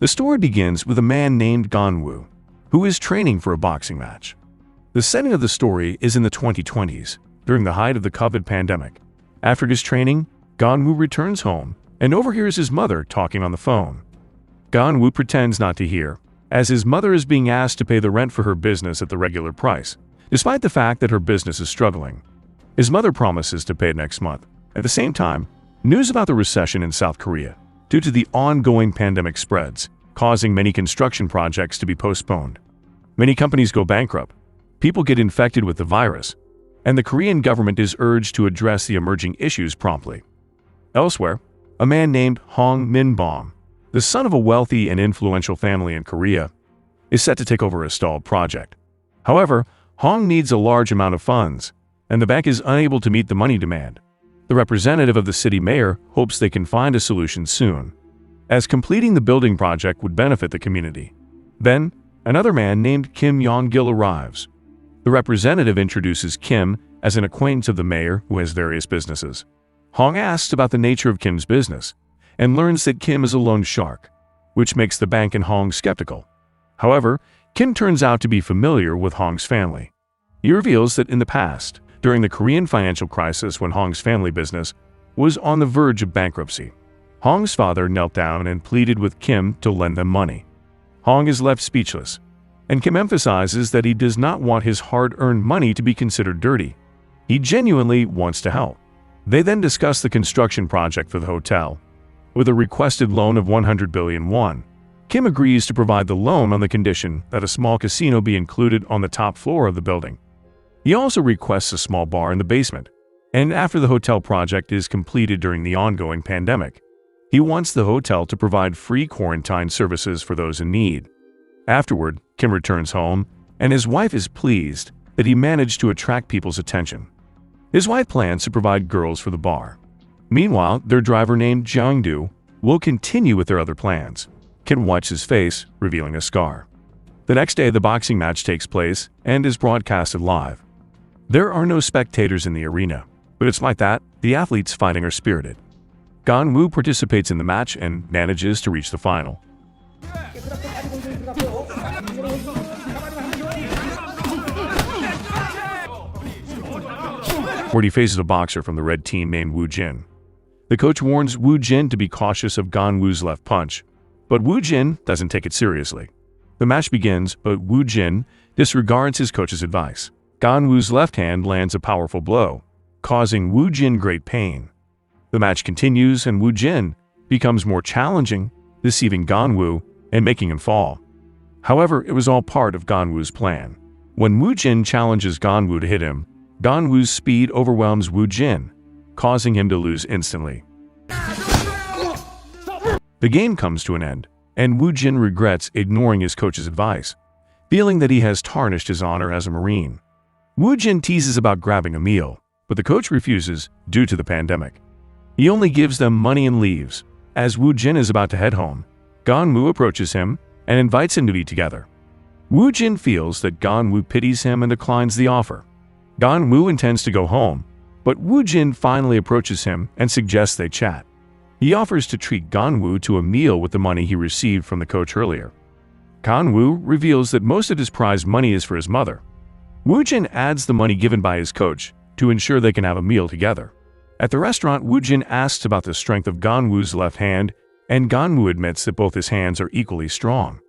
The story begins with a man named Gun-woo, who is training for a boxing match. The setting of the story is in the 2020s, during the height of the COVID pandemic. After his training, Gun-woo returns home and overhears his mother talking on the phone. Gun-woo pretends not to hear, as his mother is being asked to pay the rent for her business at the regular price, despite the fact that her business is struggling. His mother promises to pay it next month. At the same time, news about the recession in South Korea, due to the ongoing pandemic spreads, causing many construction projects to be postponed. Many companies go bankrupt, people get infected with the virus, and the Korean government is urged to address the emerging issues promptly. Elsewhere, a man named Hong Min-bom, the son of a wealthy and influential family in Korea, is set to take over a stalled project. However, Hong needs a large amount of funds, and the bank is unable to meet the money demand. The representative of the city mayor hopes they can find a solution soon, as completing the building project would benefit the community. Then, another man named Kim Yong-gil arrives. The representative introduces Kim as an acquaintance of the mayor who has various businesses. Hong asks about the nature of Kim's business and learns that Kim is a loan shark, which makes the bank and Hong skeptical. However, Kim turns out to be familiar with Hong's family. He reveals that in the past, during the Korean financial crisis when Hong's family business was on the verge of bankruptcy, Hong's father knelt down and pleaded with Kim to lend them money. Hong is left speechless, and Kim emphasizes that he does not want his hard-earned money to be considered dirty. He genuinely wants to help. They then discuss the construction project for the hotel. With a requested loan of 100 billion won, Kim agrees to provide the loan on the condition that a small casino be included on the top floor of the building. He also requests a small bar in the basement, and after the hotel project is completed during the ongoing pandemic, he wants the hotel to provide free quarantine services for those in need. Afterward, Kim returns home, and his wife is pleased that he managed to attract people's attention. His wife plans to provide girls for the bar. Meanwhile, their driver named Jang-do will continue with their other plans. Kim wipes his face, revealing a scar. The next day, the boxing match takes place and is broadcasted live. There are no spectators in the arena, but it's like that, the athletes fighting are spirited. Gun-woo participates in the match and manages to reach the final. Where he faces a boxer from the red team named Woo-jin. The coach warns Woo-jin to be cautious of Gun-woo's left punch, but Woo-jin doesn't take it seriously. The match begins, but Woo-jin disregards his coach's advice. Gun-woo's left hand lands a powerful blow, causing Woo-jin great pain. The match continues and Woo-jin becomes more challenging, deceiving Gun-woo and making him fall. However, it was all part of Gun-woo's plan. When Woo-jin challenges Gun-woo to hit him, Gun-woo's speed overwhelms Woo-jin, causing him to lose instantly. The game comes to an end, and Woo-jin regrets ignoring his coach's advice, feeling that he has tarnished his honor as a Marine. Woo-jin teases about grabbing a meal, but the coach refuses due to the pandemic. He only gives them money and leaves. As Woo-jin is about to head home, Gun-woo approaches him and invites him to be together. Woo-jin feels that Gun-woo pities him and declines the offer. Gun-woo intends to go home, but Woo-jin finally approaches him and suggests they chat. He offers to treat Gun-woo to a meal with the money he received from the coach earlier. Gun-woo reveals that most of his prize money is for his mother. Woo-jin adds the money given by his coach to ensure they can have a meal together. At the restaurant, Woo-jin asks about the strength of Gun-woo's left hand, and Gun-woo admits that both his hands are equally strong.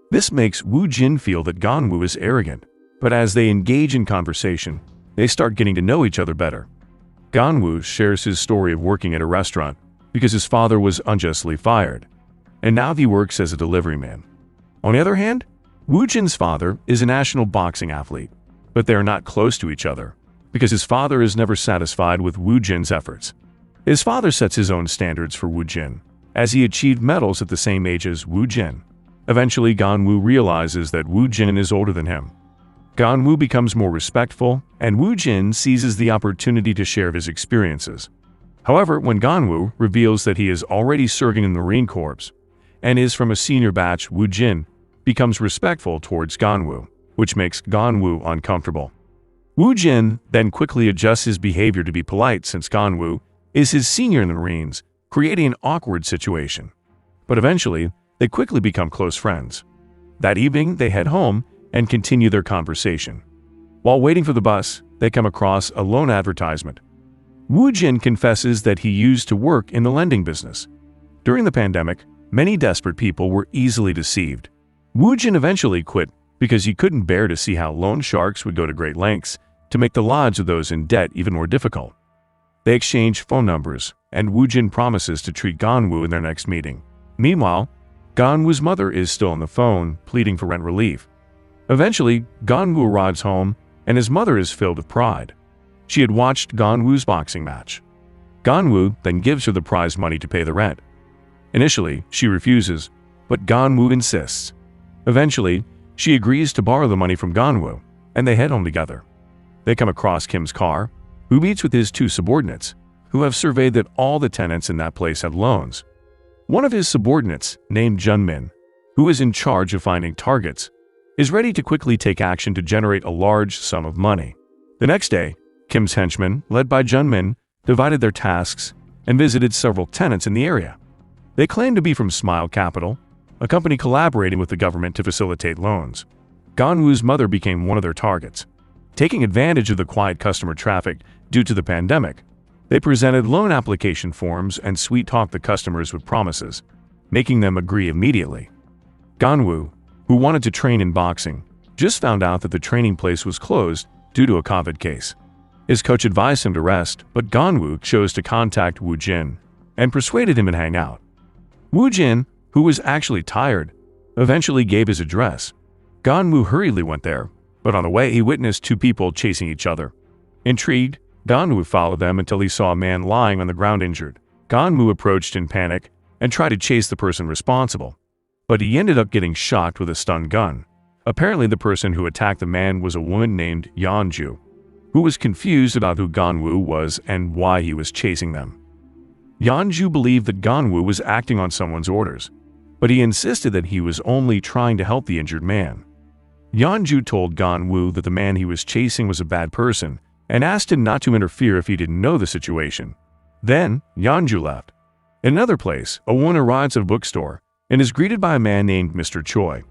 This makes Woo-jin feel that Gun-woo is arrogant, but as they engage in conversation, they start getting to know each other better. Gun-woo shares his story of working at a restaurant because his father was unjustly fired, and now he works as a delivery man. On the other hand, Woo-jin's father is a national boxing athlete, but they are not close to each other because his father is never satisfied with Woo-jin's efforts. His father sets his own standards for Woo-jin, as he achieved medals at the same age as Woo-jin. Eventually, Gun-woo realizes that Woo-jin is older than him. Gun-woo becomes more respectful, and Woo-jin seizes the opportunity to share his experiences. However, when Gun-woo reveals that he is already serving in the Marine Corps and is from a senior batch, Woo-jin becomes respectful towards Gun-woo, which makes Gun-woo uncomfortable. Woo-jin then quickly adjusts his behavior to be polite since Gun-woo is his senior in the Marines, creating an awkward situation. But eventually, They quickly become close friends. That evening, they head home and continue their conversation. While waiting for the bus, they come across a loan advertisement. Woo-jin confesses that he used to work in the lending business. During the pandemic, many desperate people were easily deceived. Woo-jin eventually quit because he couldn't bear to see how loan sharks would go to great lengths to make the lives of those in debt even more difficult. They exchange phone numbers, and Woo-jin promises to treat Gun-woo in their next meeting. Meanwhile, Gun-woo's mother is still on the phone, pleading for rent relief. Eventually, Gun-woo arrives home, and his mother is filled with pride. She had watched Gun-woo's boxing match. Gun-woo then gives her the prize money to pay the rent. Initially, she refuses, but Gun-woo insists. Eventually, she agrees to borrow the money from Gun-woo, and they head home together. They come across Kim's car, who meets with his two subordinates, who have surveyed that all the tenants in that place have loans. One of his subordinates, named Jun-min, who is in charge of finding targets, is ready to quickly take action to generate a large sum of money. The next day, Kim's henchmen, led by Jun-min, divided their tasks and visited several tenants in the area. They claimed to be from Smile Capital, a company collaborating with the government to facilitate loans. Gun-woo's mother became one of their targets. Taking advantage of the quiet customer traffic due to the pandemic, they presented loan application forms and sweet-talked the customers with promises, making them agree immediately. Gun-woo, who wanted to train in boxing, just found out that the training place was closed due to a COVID case. His coach advised him to rest, but Gun-woo chose to contact Woo-jin and persuaded him to hang out. Woo-jin, who was actually tired, eventually gave his address. Gun-woo hurriedly went there, but on the way he witnessed two people chasing each other. Intrigued, Gun-woo followed them until he saw a man lying on the ground injured. Gun-woo approached in panic and tried to chase the person responsible, but he ended up getting shot with a stun gun. Apparently the person who attacked the man was a woman named Yeonju, who was confused about who Gun-woo was and why he was chasing them. Yeonju believed that Gun-woo was acting on someone's orders, but he insisted that he was only trying to help the injured man. Yeonju told Gun-woo that the man he was chasing was a bad person and asked him not to interfere if he didn't know the situation. Then, Yeonju left. In another place, a woman arrives at a bookstore and is greeted by a man named Mr. Choi.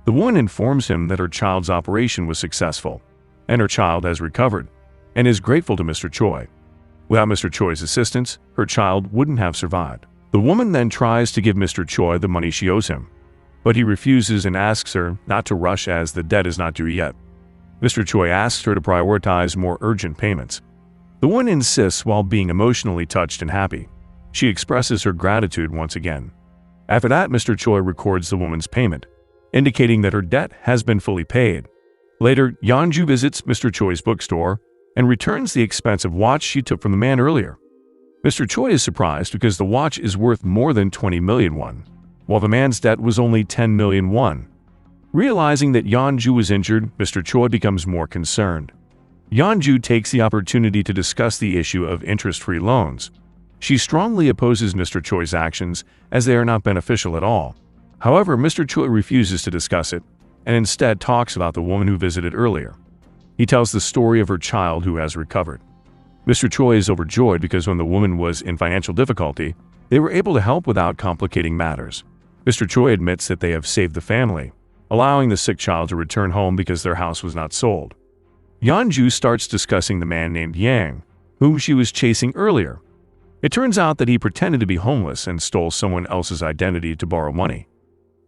The woman informs him that her child's operation was successful, and her child has recovered, and is grateful to Mr. Choi. Without Mr. Choi's assistance, her child wouldn't have survived. The woman then tries to give Mr. Choi the money she owes him, but he refuses and asks her not to rush as the debt is not due yet. Mr. Choi asks her to prioritize more urgent payments. The woman insists while being emotionally touched and happy. She expresses her gratitude once again. After that, Mr. Choi records the woman's payment, indicating that her debt has been fully paid. Later, Yeonju visits Mr. Choi's bookstore and returns the expensive watch she took from the man earlier. Mr. Choi is surprised because the watch is worth more than 20 million won, while the man's debt was only 10 million won. Realizing that Yeonju was injured, Mr. Choi becomes more concerned. Yeonju takes the opportunity to discuss the issue of interest-free loans. She strongly opposes Mr. Choi's actions as they are not beneficial at all. However, Mr. Choi refuses to discuss it and instead talks about the woman who visited earlier. He tells the story of her child who has recovered. Mr. Choi is overjoyed because when the woman was in financial difficulty, they were able to help without complicating matters. Mr. Choi admits that they have saved the family, allowing the sick child to return home because their house was not sold. Yeonju starts discussing the man named Yang, whom she was chasing earlier. It turns out that he pretended to be homeless and stole someone else's identity to borrow money.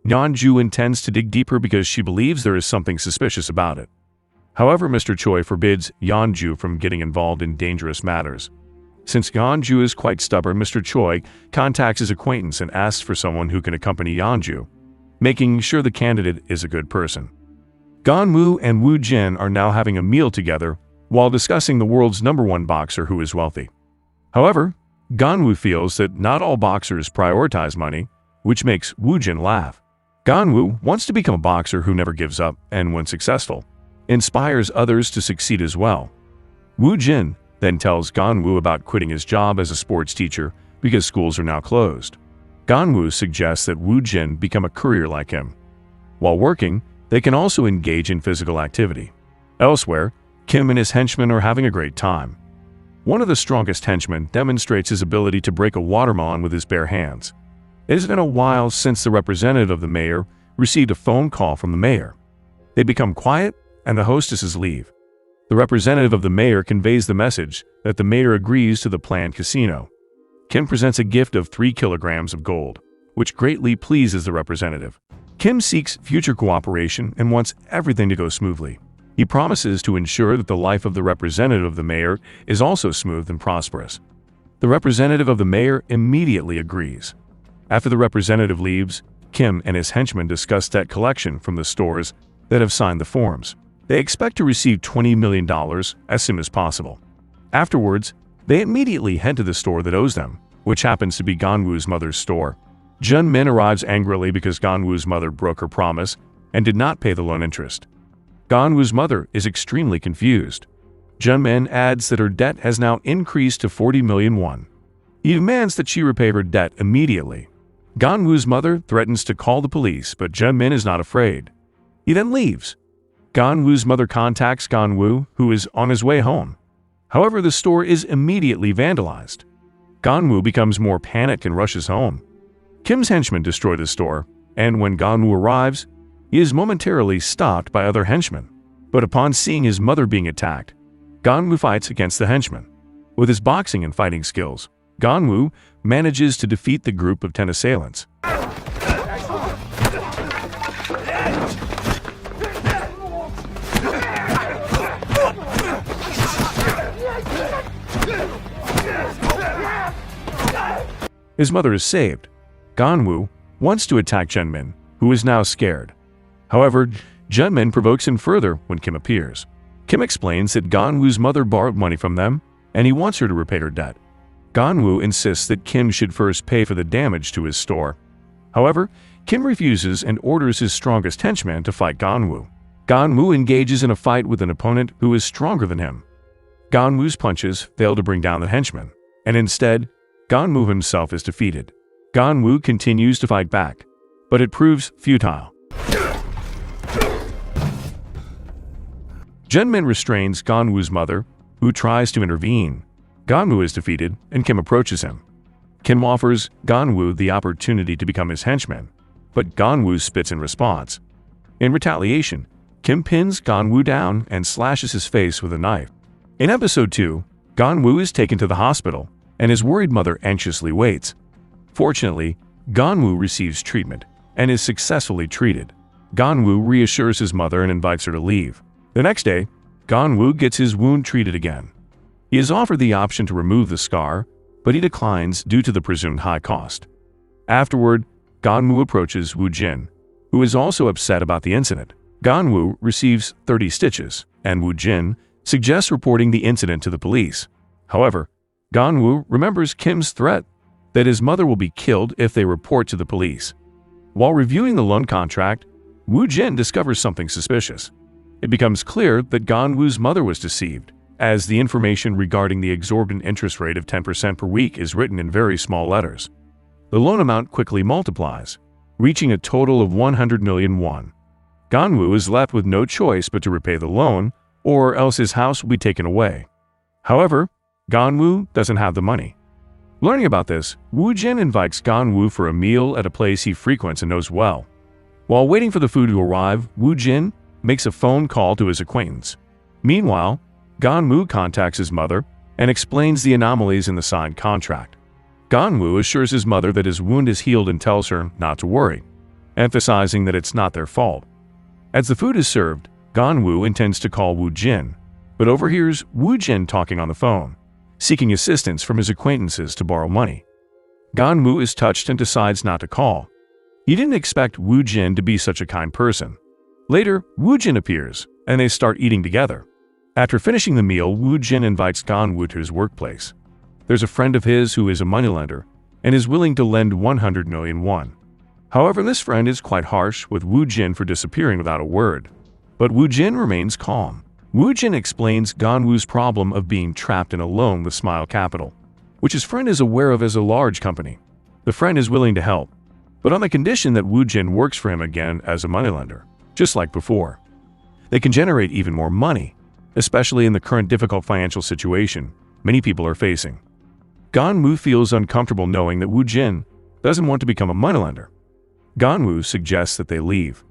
Yeonju intends to dig deeper because she believes there is something suspicious about it. However, Mr. Choi forbids Yeonju from getting involved in dangerous matters. Since Yeonju is quite stubborn, Mr. Choi contacts his acquaintance and asks for someone who can accompany Yeonju, making sure the candidate is a good person. Gun-woo and Woo-jin are now having a meal together while discussing the world's #1 boxer who is wealthy. However, Gun-woo feels that not all boxers prioritize money, which makes Woo-jin laugh. Gun-woo wants to become a boxer who never gives up and, when successful, inspires others to succeed as well. Woo-jin then tells Gun-woo about quitting his job as a sports teacher because schools are now closed. Gun-woo suggests that Woo-jin become a courier like him. While working, they can also engage in physical activity. Elsewhere, Kim and his henchmen are having a great time. One of the strongest henchmen demonstrates his ability to break a watermelon with his bare hands. It has been a while since the representative of the mayor received a phone call from the mayor. They become quiet, and the hostesses leave. The representative of the mayor conveys the message that the mayor agrees to the planned casino. Kim presents a gift of 3 kilograms of gold, which greatly pleases the representative. Kim seeks future cooperation and wants everything to go smoothly. He promises to ensure that the life of the representative of the mayor is also smooth and prosperous. The representative of the mayor immediately agrees. After the representative leaves, Kim and his henchmen discuss debt collection from the stores that have signed the forms. They expect to receive $20 million as soon as possible. Afterwards, they immediately head to the store that owes them, which happens to be Gun-woo's mother's store. Jun-min arrives angrily because Gun-woo's mother broke her promise and did not pay the loan interest. Gun-woo's mother is extremely confused. Jun-min adds that her debt has now increased to 40 million won. He demands that she repay her debt immediately. Gun-woo's mother threatens to call the police, but Jun-min is not afraid. He then leaves. Gun-woo's mother contacts Gun-woo, who is on his way home. However, the store is immediately vandalized. Gun-woo becomes more panicked and rushes home. Kim's henchmen destroy the store, and when Gun-woo arrives, he is momentarily stopped by other henchmen. But upon seeing his mother being attacked, Gun-woo fights against the henchmen. With his boxing and fighting skills, Gun-woo manages to defeat the group of 10 assailants. His mother is saved. Gun-woo wants to attack Jun-min, who is now scared. However, Jun-min provokes him further when Kim appears. Kim explains that Gun-woo's mother borrowed money from them, and he wants her to repay her debt. Gun-woo insists that Kim should first pay for the damage to his store. However, Kim refuses and orders his strongest henchman to fight Gun-woo. Gun-woo engages in a fight with an opponent who is stronger than him. Gun-woo's punches fail to bring down the henchman, and instead, Gun-woo himself is defeated. Gun-woo continues to fight back, but it proves futile. Jun-min restrains Gun-woo's mother, who tries to intervene. Gun-woo is defeated, and Kim approaches him. Kim offers Gun-woo the opportunity to become his henchman, but Gun-woo spits in response. In retaliation, Kim pins Gun-woo down and slashes his face with a knife. In episode 2, Gun-woo is taken to the hospital, and his worried mother anxiously waits. Fortunately, Gun-woo receives treatment and is successfully treated. Gun-woo reassures his mother and invites her to leave. The next day, Gun-woo gets his wound treated again. He is offered the option to remove the scar, but he declines due to the presumed high cost. Afterward, Gun-woo approaches Woo-jin, who is also upset about the incident. Gun-woo receives 30 stitches, and Woo-jin suggests reporting the incident to the police. However, Gun-woo remembers Kim's threat that his mother will be killed if they report to the police. While reviewing the loan contract, Woo-jin discovers something suspicious. It becomes clear that Gun-woo's mother was deceived, as the information regarding the exorbitant interest rate of 10% per week is written in very small letters. The loan amount quickly multiplies, reaching a total of 100 million won. Gun-woo is left with no choice but to repay the loan, or else his house will be taken away. However, Gun-woo doesn't have the money. Learning about this, Woo-jin invites Gun-woo for a meal at a place he frequents and knows well. While waiting for the food to arrive, Woo-jin makes a phone call to his acquaintance. Meanwhile, Gun-woo contacts his mother and explains the anomalies in the signed contract. Gun-woo assures his mother that his wound is healed and tells her not to worry, emphasizing that it's not their fault. As the food is served, Gun-woo intends to call Woo-jin, but overhears Woo-jin talking on the phone, seeking assistance from his acquaintances to borrow money. Gun-woo is touched and decides not to call. He didn't expect Woo-jin to be such a kind person. Later, Woo-jin appears, and they start eating together. After finishing the meal, Woo-jin invites Gun-woo to his workplace. There's a friend of his who is a moneylender and is willing to lend 100 million won. However, this friend is quite harsh with Woo-jin for disappearing without a word. But Woo-jin remains calm. Woo-jin explains Gun-woo's problem of being trapped in a loan with Smile Capital, which his friend is aware of as a large company. The friend is willing to help, but on the condition that Woo-jin works for him again as a moneylender, just like before. They can generate even more money, especially in the current difficult financial situation many people are facing. Gun-woo feels uncomfortable knowing that Woo-jin doesn't want to become a moneylender. Gun-woo suggests that they leave.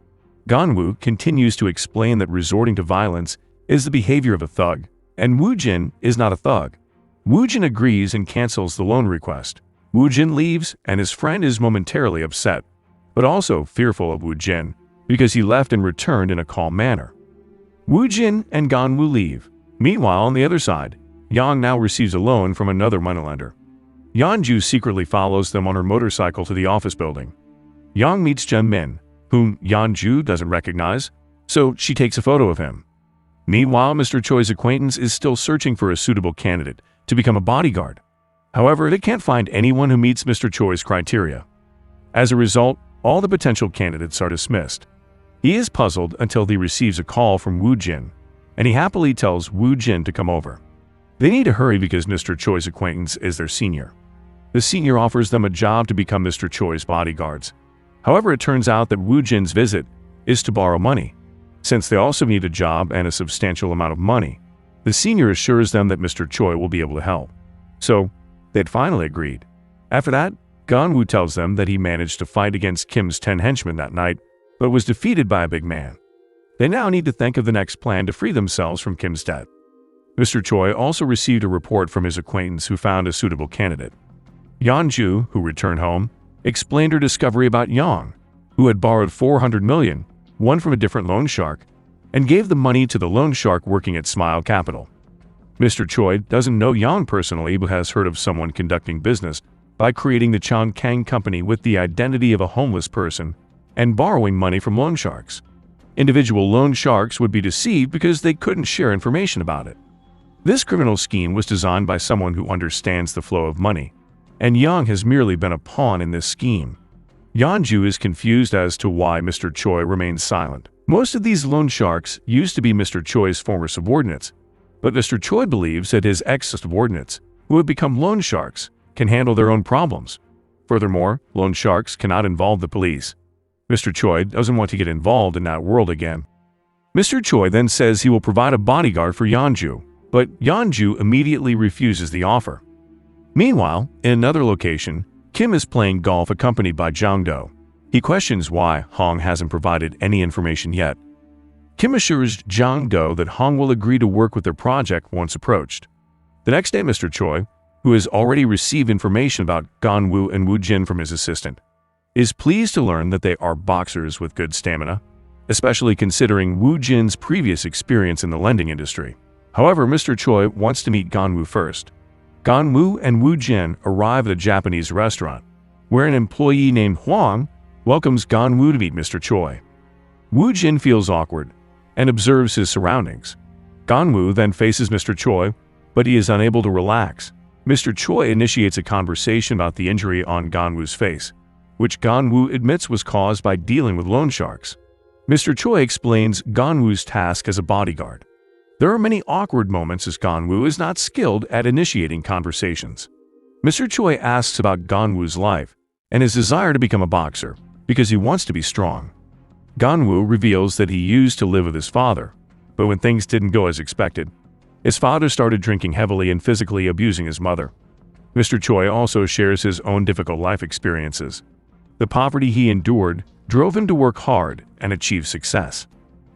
Gun-woo continues to explain that resorting to violence is the behavior of a thug, and Woo-jin is not a thug. Woo-jin agrees and cancels the loan request. Woo-jin leaves, and his friend is momentarily upset, but also fearful of Woo-jin because he left and returned in a calm manner. Woo-jin and Gun-woo leave. Meanwhile, on the other side, Yang now receives a loan from another moneylender. Yeonju secretly follows them on her motorcycle to the office building. Yang meets Jun-min, whom Yeonju doesn't recognize, so she takes a photo of him. Meanwhile, Mr. Choi's acquaintance is still searching for a suitable candidate to become a bodyguard. However, they can't find anyone who meets Mr. Choi's criteria. As a result, all the potential candidates are dismissed. He is puzzled until he receives a call from Woo-jin, and he happily tells Woo-jin to come over. They need to hurry because Mr. Choi's acquaintance is their senior. The senior offers them a job to become Mr. Choi's bodyguards. However, it turns out that Woo-jin's visit is to borrow money. Since they also need a job and a substantial amount of money, the senior assures them that Mr. Choi will be able to help. So, they'd finally agreed. After that, Gun-woo tells them that he managed to fight against Kim's 10 henchmen that night, but was defeated by a big man. They now need to think of the next plan to free themselves from Kim's debt. Mr. Choi also received a report from his acquaintance who found a suitable candidate. Yeonju, who returned home, explained her discovery about Yang, who had borrowed 400 million, one from a different loan shark, and gave the money to the loan shark working at Smile Capital. Mr. Choi doesn't know Yang personally but has heard of someone conducting business by creating the Chongqing company with the identity of a homeless person and borrowing money from loan sharks. Individual loan sharks would be deceived because they couldn't share information about it. This criminal scheme was designed by someone who understands the flow of money, and Yang has merely been a pawn in this scheme. Yeonju is confused as to why Mr. Choi remains silent. Most of these loan sharks used to be Mr. Choi's former subordinates, but Mr. Choi believes that his ex-subordinates, who have become loan sharks, can handle their own problems. Furthermore, loan sharks cannot involve the police. Mr. Choi doesn't want to get involved in that world again. Mr. Choi then says he will provide a bodyguard for Yeonju, but Yeonju immediately refuses the offer. Meanwhile, in another location, Kim is playing golf accompanied by Jang-do. He questions why Hong hasn't provided any information yet. Kim assures Jang-do that Hong will agree to work with their project once approached. The next day, Mr. Choi, who has already received information about Gun-woo and Woo-jin from his assistant, is pleased to learn that they are boxers with good stamina, especially considering Woo-jin's previous experience in the lending industry. However, Mr. Choi wants to meet Gun-woo first. Gun-woo and Woo-jin arrive at a Japanese restaurant, where an employee named Hwang welcomes Gun-woo to meet Mr. Choi. Woo-jin feels awkward and observes his surroundings. Gun-woo then faces Mr. Choi, but he is unable to relax. Mr. Choi initiates a conversation about the injury on Gun-woo's face, which Gun-woo admits was caused by dealing with loan sharks. Mr. Choi explains Gun-woo's task as a bodyguard. There are many awkward moments as Gun-woo is not skilled at initiating conversations. Mr. Choi asks about Gun-woo's life and his desire to become a boxer because he wants to be strong. Gun-woo reveals that he used to live with his father, but when things didn't go as expected, his father started drinking heavily and physically abusing his mother. Mr. Choi also shares his own difficult life experiences. The poverty he endured drove him to work hard and achieve success.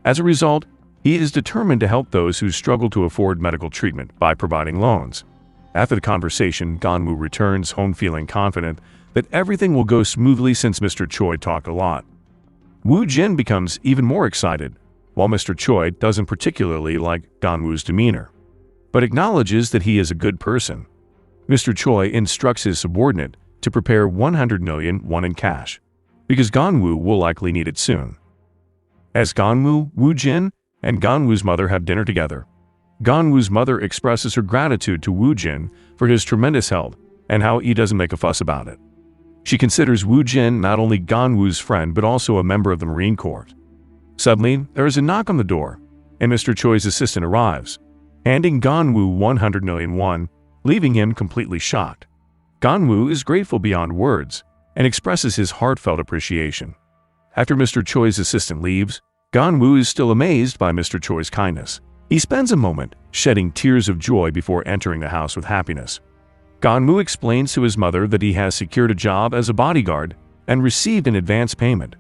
As a result, he is determined to help those who struggle to afford medical treatment by providing loans. After the conversation, Gun-woo returns home feeling confident that everything will go smoothly since Mr. Choi talked a lot. Woo-jin becomes even more excited, while Mr. Choi doesn't particularly like Gun-woo's demeanor, but acknowledges that he is a good person. Mr. Choi instructs his subordinate to prepare 100 million won in cash, because Gun-woo will likely need it soon. As Gun-woo, Woo-jin, and Gun-woo's mother have dinner together, Gun-woo's mother expresses her gratitude to Woo-jin for his tremendous help and how he doesn't make a fuss about it. She considers Woo-jin not only Gun-woo's friend but also a member of the Marine Corps. Suddenly, there is a knock on the door, and Mr. Choi's assistant arrives, handing Gun-woo 100 million won, leaving him completely shocked. Gun-woo is grateful beyond words and expresses his heartfelt appreciation. After Mr. Choi's assistant leaves, Gun-woo is still amazed by Mr. Choi's kindness. He spends a moment shedding tears of joy before entering the house with happiness. Gun-woo explains to his mother that he has secured a job as a bodyguard and received an advance payment.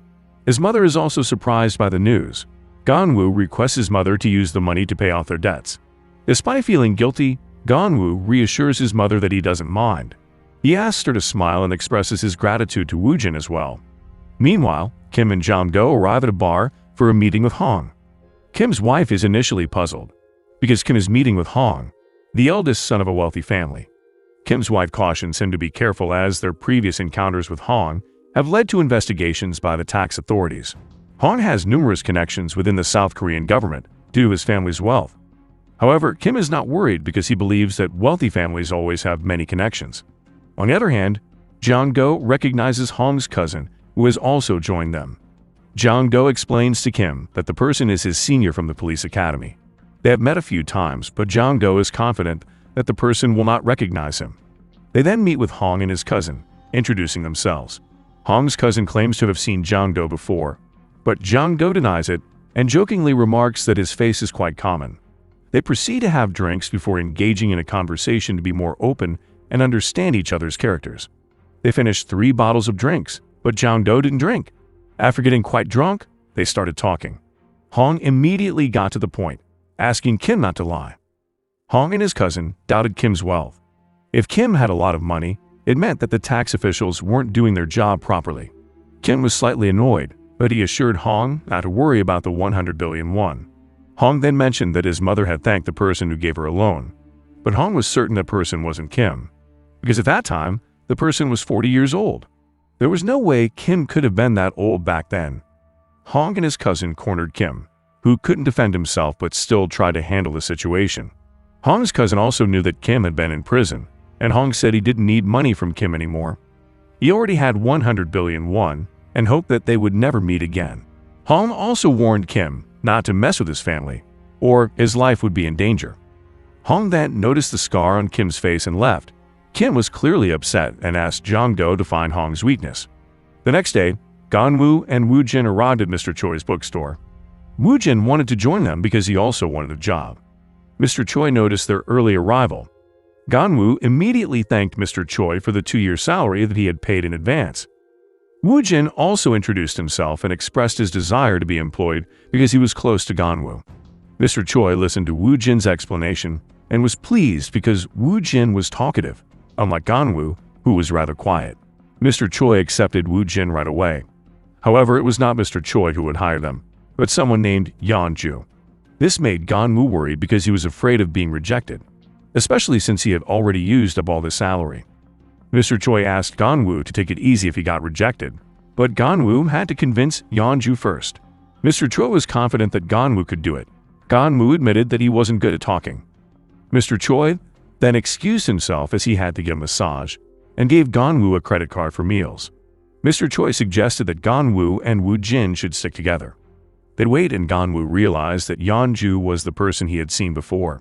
His mother is also surprised by the news. Gun-woo requests his mother to use the money to pay off their debts. Despite feeling guilty, Gun-woo reassures his mother that he doesn't mind. He asks her to smile and expresses his gratitude to Woo-jin as well. Meanwhile, Kim and Jang-do arrive at a bar for a meeting with Hong. Kim's wife is initially puzzled, because Kim is meeting with Hong, the eldest son of a wealthy family. Kim's wife cautions him to be careful as their previous encounters with Hong have led to investigations by the tax authorities. Hong has numerous connections within the South Korean government due to his family's wealth. However, Kim is not worried because he believes that wealthy families always have many connections. On the other hand, Jang-do recognizes Hong's cousin, who has also joined them. Jang-do explains to Kim that the person is his senior from the police academy. They have met a few times, but Jang-do is confident that the person will not recognize him. They then meet with Hong and his cousin, introducing themselves. Hong's cousin claims to have seen Jang-do before, but Jang-do denies it and jokingly remarks that his face is quite common. They proceed to have drinks before engaging in a conversation to be more open and understand each other's characters. They finished 3 bottles of drinks, but Jang-do didn't drink. After getting quite drunk, they started talking. Hong immediately got to the point, asking Kim not to lie. Hong and his cousin doubted Kim's wealth. If Kim had a lot of money, it meant that the tax officials weren't doing their job properly. Kim was slightly annoyed, but he assured Hong not to worry about the 100 billion won. Hong then mentioned that his mother had thanked the person who gave her a loan, but Hong was certain the person wasn't Kim, because at that time, the person was 40 years old. There was no way Kim could have been that old back then. Hong and his cousin cornered Kim, who couldn't defend himself but still tried to handle the situation. Hong's cousin also knew that Kim had been in prison, and Hong said he didn't need money from Kim anymore. He already had 100 billion won and hoped that they would never meet again. Hong also warned Kim not to mess with his family, or his life would be in danger. Hong then noticed the scar on Kim's face and left. Kim was clearly upset and asked Jang-do to find Hong's weakness. The next day, Gun-woo and Woo-jin arrived at Mr. Choi's bookstore. Woo-jin wanted to join them because he also wanted a job. Mr. Choi noticed their early arrival. Gun-woo immediately thanked Mr. Choi for the 2-year salary that he had paid in advance. Woo-jin also introduced himself and expressed his desire to be employed because he was close to Gun-woo. Mr. Choi listened to Woo-jin's explanation and was pleased because Woo-jin was talkative, unlike Gun-woo, who was rather quiet. Mr. Choi accepted Woo-jin right away. However, it was not Mr. Choi who would hire them, but someone named Yeon-ju. This made Gun-woo worried because he was afraid of being rejected, especially since he had already used up all his salary. Mr. Choi asked Gun-woo to take it easy if he got rejected, but Gun-woo had to convince Yeon-ju first. Mr. Choi was confident that Gun-woo could do it. Gun-woo admitted that he wasn't good at talking. Mr. Choi then excused himself as he had to get a massage and gave Gun-woo a credit card for meals. Mr. Choi suggested that Gun-woo and Woo-jin should stick together. They'd wait and Gun-woo realized that Yeon-ju was the person he had seen before.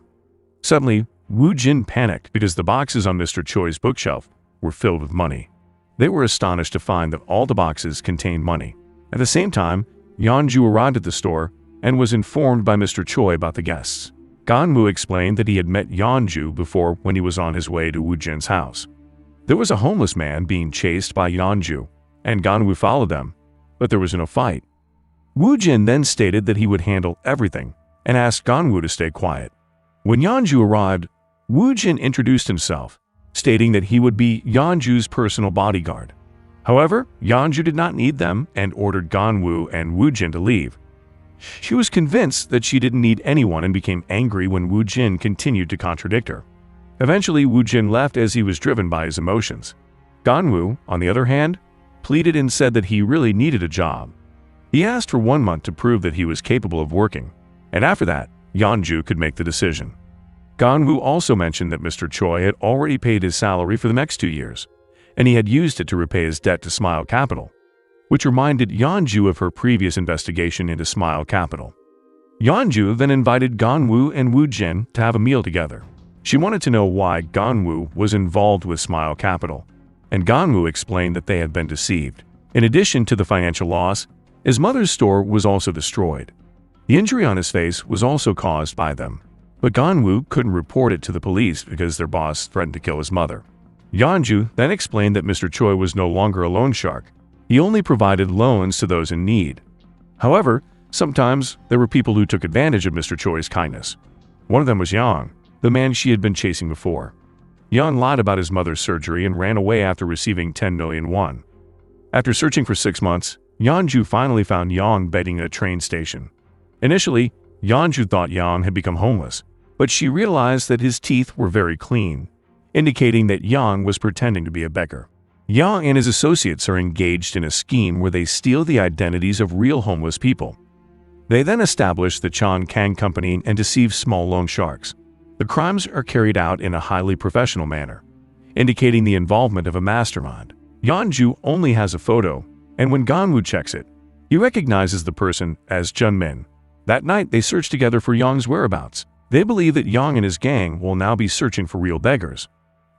Suddenly, Woo-jin panicked because the boxes on Mr. Choi's bookshelf were filled with money. They were astonished to find that all the boxes contained money. At the same time, Yeon-ju arrived at the store and was informed by Mr. Choi about the guests. Gun-woo explained that he had met Yeon-ju before when he was on his way to Woo-jin's house. There was a homeless man being chased by Yeon-ju, and Gun-woo followed them, but there was no fight. Woo-jin then stated that he would handle everything and asked Gun-woo to stay quiet. When Yeon-ju arrived, Woo-jin introduced himself, stating that he would be Yeon-ju's personal bodyguard. However, Yeon-ju did not need them and ordered Gun-woo and Woo-jin to leave. She was convinced that she didn't need anyone and became angry when Woo-jin continued to contradict her. Eventually, Woo-jin left as he was driven by his emotions. Gun-woo, on the other hand, pleaded and said that he really needed a job. He asked for 1 month to prove that he was capable of working, and after that, Yeon-ju could make the decision. Gun-woo also mentioned that Mr. Choi had already paid his salary for the next 2 years, and he had used it to repay his debt to Smile Capital, which reminded Yeon-ju of her previous investigation into Smile Capital. Yeon-ju then invited Gun-woo and Woo-jin to have a meal together. She wanted to know why Gun-woo was involved with Smile Capital, and Gun-woo explained that they had been deceived. In addition to the financial loss, his mother's store was also destroyed. The injury on his face was also caused by them, but Gun-woo couldn't report it to the police because their boss threatened to kill his mother. Yeonju then explained that Mr. Choi was no longer a loan shark. He only provided loans to those in need. However, sometimes there were people who took advantage of Mr. Choi's kindness. One of them was Yang, the man she had been chasing before. Yang lied about his mother's surgery and ran away after receiving 10 million won. After searching for 6 months, Yeonju finally found Yang bedding at a train station. Initially, Yeonju thought Yang had become homeless, but she realized that his teeth were very clean, indicating that Yang was pretending to be a beggar. Yang and his associates are engaged in a scheme where they steal the identities of real homeless people. They then establish the Chan Kang Company and deceive small loan sharks. The crimes are carried out in a highly professional manner, indicating the involvement of a mastermind. Yeonju only has a photo, and when Gun-woo checks it, he recognizes the person as Jun-min. That night, they search together for Yang's whereabouts. They believe that Yang and his gang will now be searching for real beggars.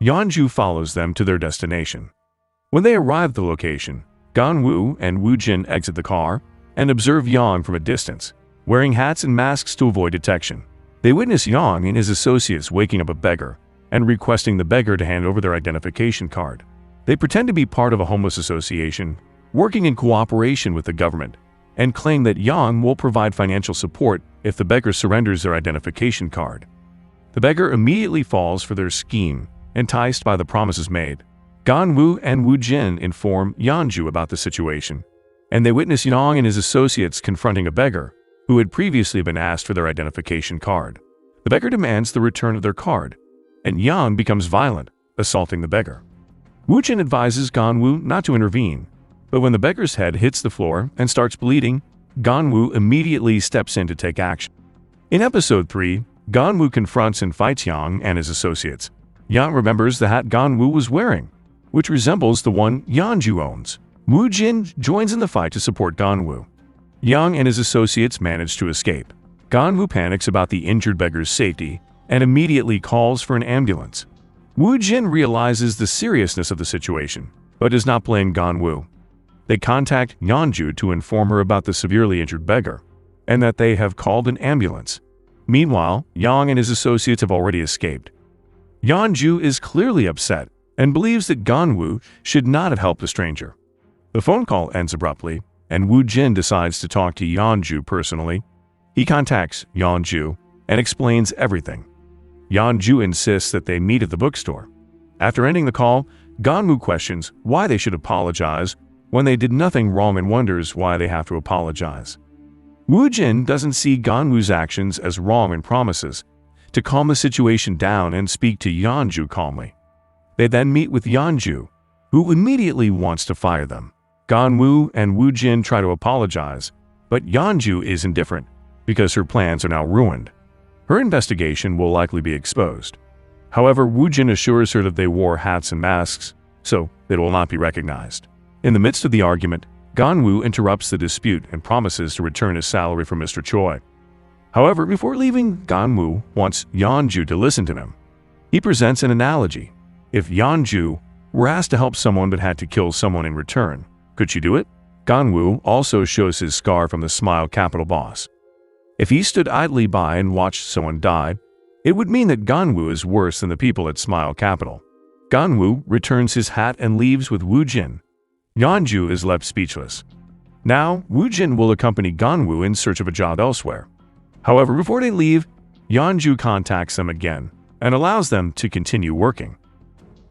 Yeonju follows them to their destination. When they arrive at the location, Gun-woo and Woo-jin exit the car and observe Yang from a distance, wearing hats and masks to avoid detection. They witness Yang and his associates waking up a beggar and requesting the beggar to hand over their identification card. They pretend to be part of a homeless association, working in cooperation with the government, and claim that Yang will provide financial support if the beggar surrenders their identification card. The beggar immediately falls for their scheme, enticed by the promises made. Gun-woo and Woo-jin inform Yeonju about the situation, and they witness Yang and his associates confronting a beggar who had previously been asked for their identification card. The beggar demands the return of their card, and Yang becomes violent, assaulting the beggar. Woo-jin advises Gun-woo not to intervene, but when the beggar's head hits the floor and starts bleeding, Gun-woo immediately steps in to take action. In episode 3, Gun-woo confronts and fights Yang and his associates. Yang remembers the hat Gun-woo was wearing, which resembles the one Yeonju owns. Woo-jin joins in the fight to support Gun-woo. Yang and his associates manage to escape. Gun-woo panics about the injured beggar's safety and immediately calls for an ambulance. Woo-jin realizes the seriousness of the situation, but does not blame Gun-woo. They contact Yeonju to inform her about the severely injured beggar, and that they have called an ambulance. Meanwhile, Yang and his associates have already escaped. Yeonju is clearly upset and believes that Gun-woo should not have helped the stranger. The phone call ends abruptly, and Woo-jin decides to talk to Yeonju personally. He contacts Yeonju and explains everything. Yeonju insists that they meet at the bookstore. After ending the call, Gun-woo questions why they should apologize when they did nothing wrong and wonders why they have to apologize. Woo-jin doesn't see Gun-woo's actions as wrong and promises to calm the situation down and speak to Yeonju calmly. They then meet with Yeonju, who immediately wants to fire them. Gun-woo and Woo-jin try to apologize, but Yeonju is indifferent because her plans are now ruined. Her investigation will likely be exposed. However, Woo-jin assures her that they wore hats and masks, so it will not be recognized. In the midst of the argument, Gun-woo interrupts the dispute and promises to return his salary from Mr. Choi. However, before leaving, Gun-woo wants Yeonju to listen to him. He presents an analogy. If Yeonju were asked to help someone but had to kill someone in return, could she do it? Gun-woo also shows his scar from the Smile Capital boss. If he stood idly by and watched someone die, it would mean that Gun-woo is worse than the people at Smile Capital. Gun-woo returns his hat and leaves with Woo-jin. Yeonju is left speechless. Now, Woo-jin will accompany Gun-woo in search of a job elsewhere. However, before they leave, Yeonju contacts them again and allows them to continue working.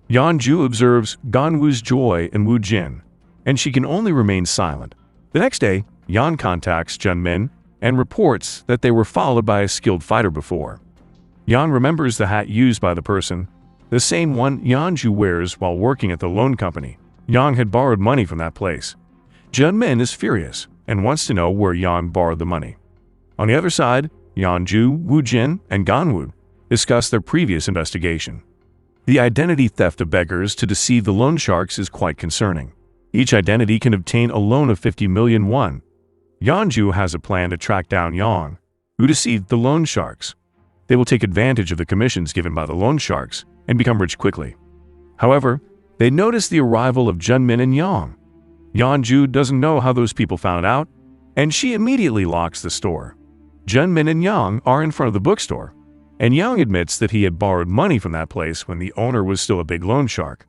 Yeonju observes Gun-woo's joy in Woo-jin, and she can only remain silent. The next day, Yeon contacts Jun-min and reports that they were followed by a skilled fighter before. Yeon remembers the hat used by the person, the same one Yeonju wears while working at the loan company. Yeon had borrowed money from that place. Jun-min is furious and wants to know where Yeon borrowed the money. On the other side, Yeonju, Woo-jin, and Gun-woo discuss their previous investigation. The identity theft of beggars to deceive the loan sharks is quite concerning. Each identity can obtain a loan of 50 million won. Yeonju has a plan to track down Yeon, who deceived the loan sharks. They will take advantage of the commissions given by the loan sharks and become rich quickly. However, they notice the arrival of Jun-min and Yeon. Yeonju doesn't know how those people found out, and she immediately locks the store. Jun-min and Yeon are in front of the bookstore, and Yeon admits that he had borrowed money from that place when the owner was still a big loan shark.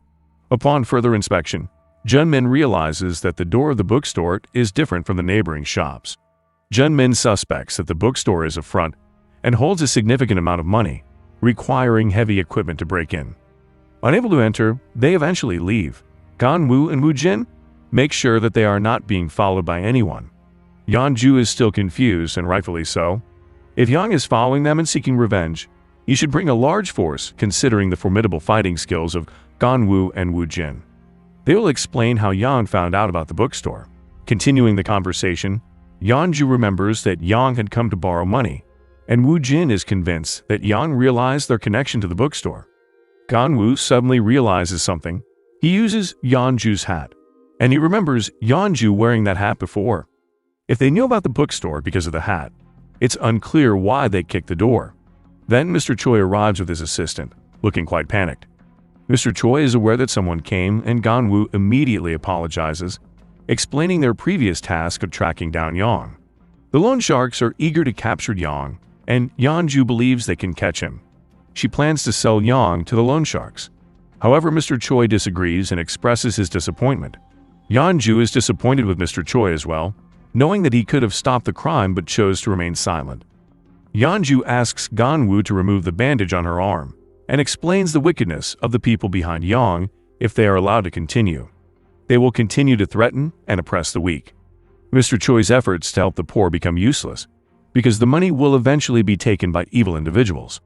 Upon further inspection, Jun-min realizes that the door of the bookstore is different from the neighboring shops. Jun-min suspects that the bookstore is a front and holds a significant amount of money, requiring heavy equipment to break in. Unable to enter, they eventually leave. Gun-woo and Woo-jin make sure that they are not being followed by anyone. Yeonju is still confused, and rightfully so. If Yang is following them and seeking revenge, he should bring a large force considering the formidable fighting skills of Gun-woo and Woo-jin. They will explain how Yang found out about the bookstore. Continuing the conversation, Yeonju remembers that Yang had come to borrow money, and Woo-jin is convinced that Yang realized their connection to the bookstore. Gun-woo suddenly realizes something. He uses Yeonju's hat, and he remembers Yeonju wearing that hat before. If they knew about the bookstore because of the hat, it's unclear why they kicked the door. Then Mr. Choi arrives with his assistant, looking quite panicked. Mr. Choi is aware that someone came, and Gun-woo immediately apologizes, explaining their previous task of tracking down Yang. The loan sharks are eager to capture Yang, and Yeonju believes they can catch him. She plans to sell Yang to the loan sharks. However, Mr. Choi disagrees and expresses his disappointment. Yeonju is disappointed with Mr. Choi as well, knowing that he could have stopped the crime but chose to remain silent. Yeonju asks Gun-woo to remove the bandage on her arm and explains the wickedness of the people behind Yang if they are allowed to continue. They will continue to threaten and oppress the weak. Mr. Choi's efforts to help the poor become useless because the money will eventually be taken by evil individuals.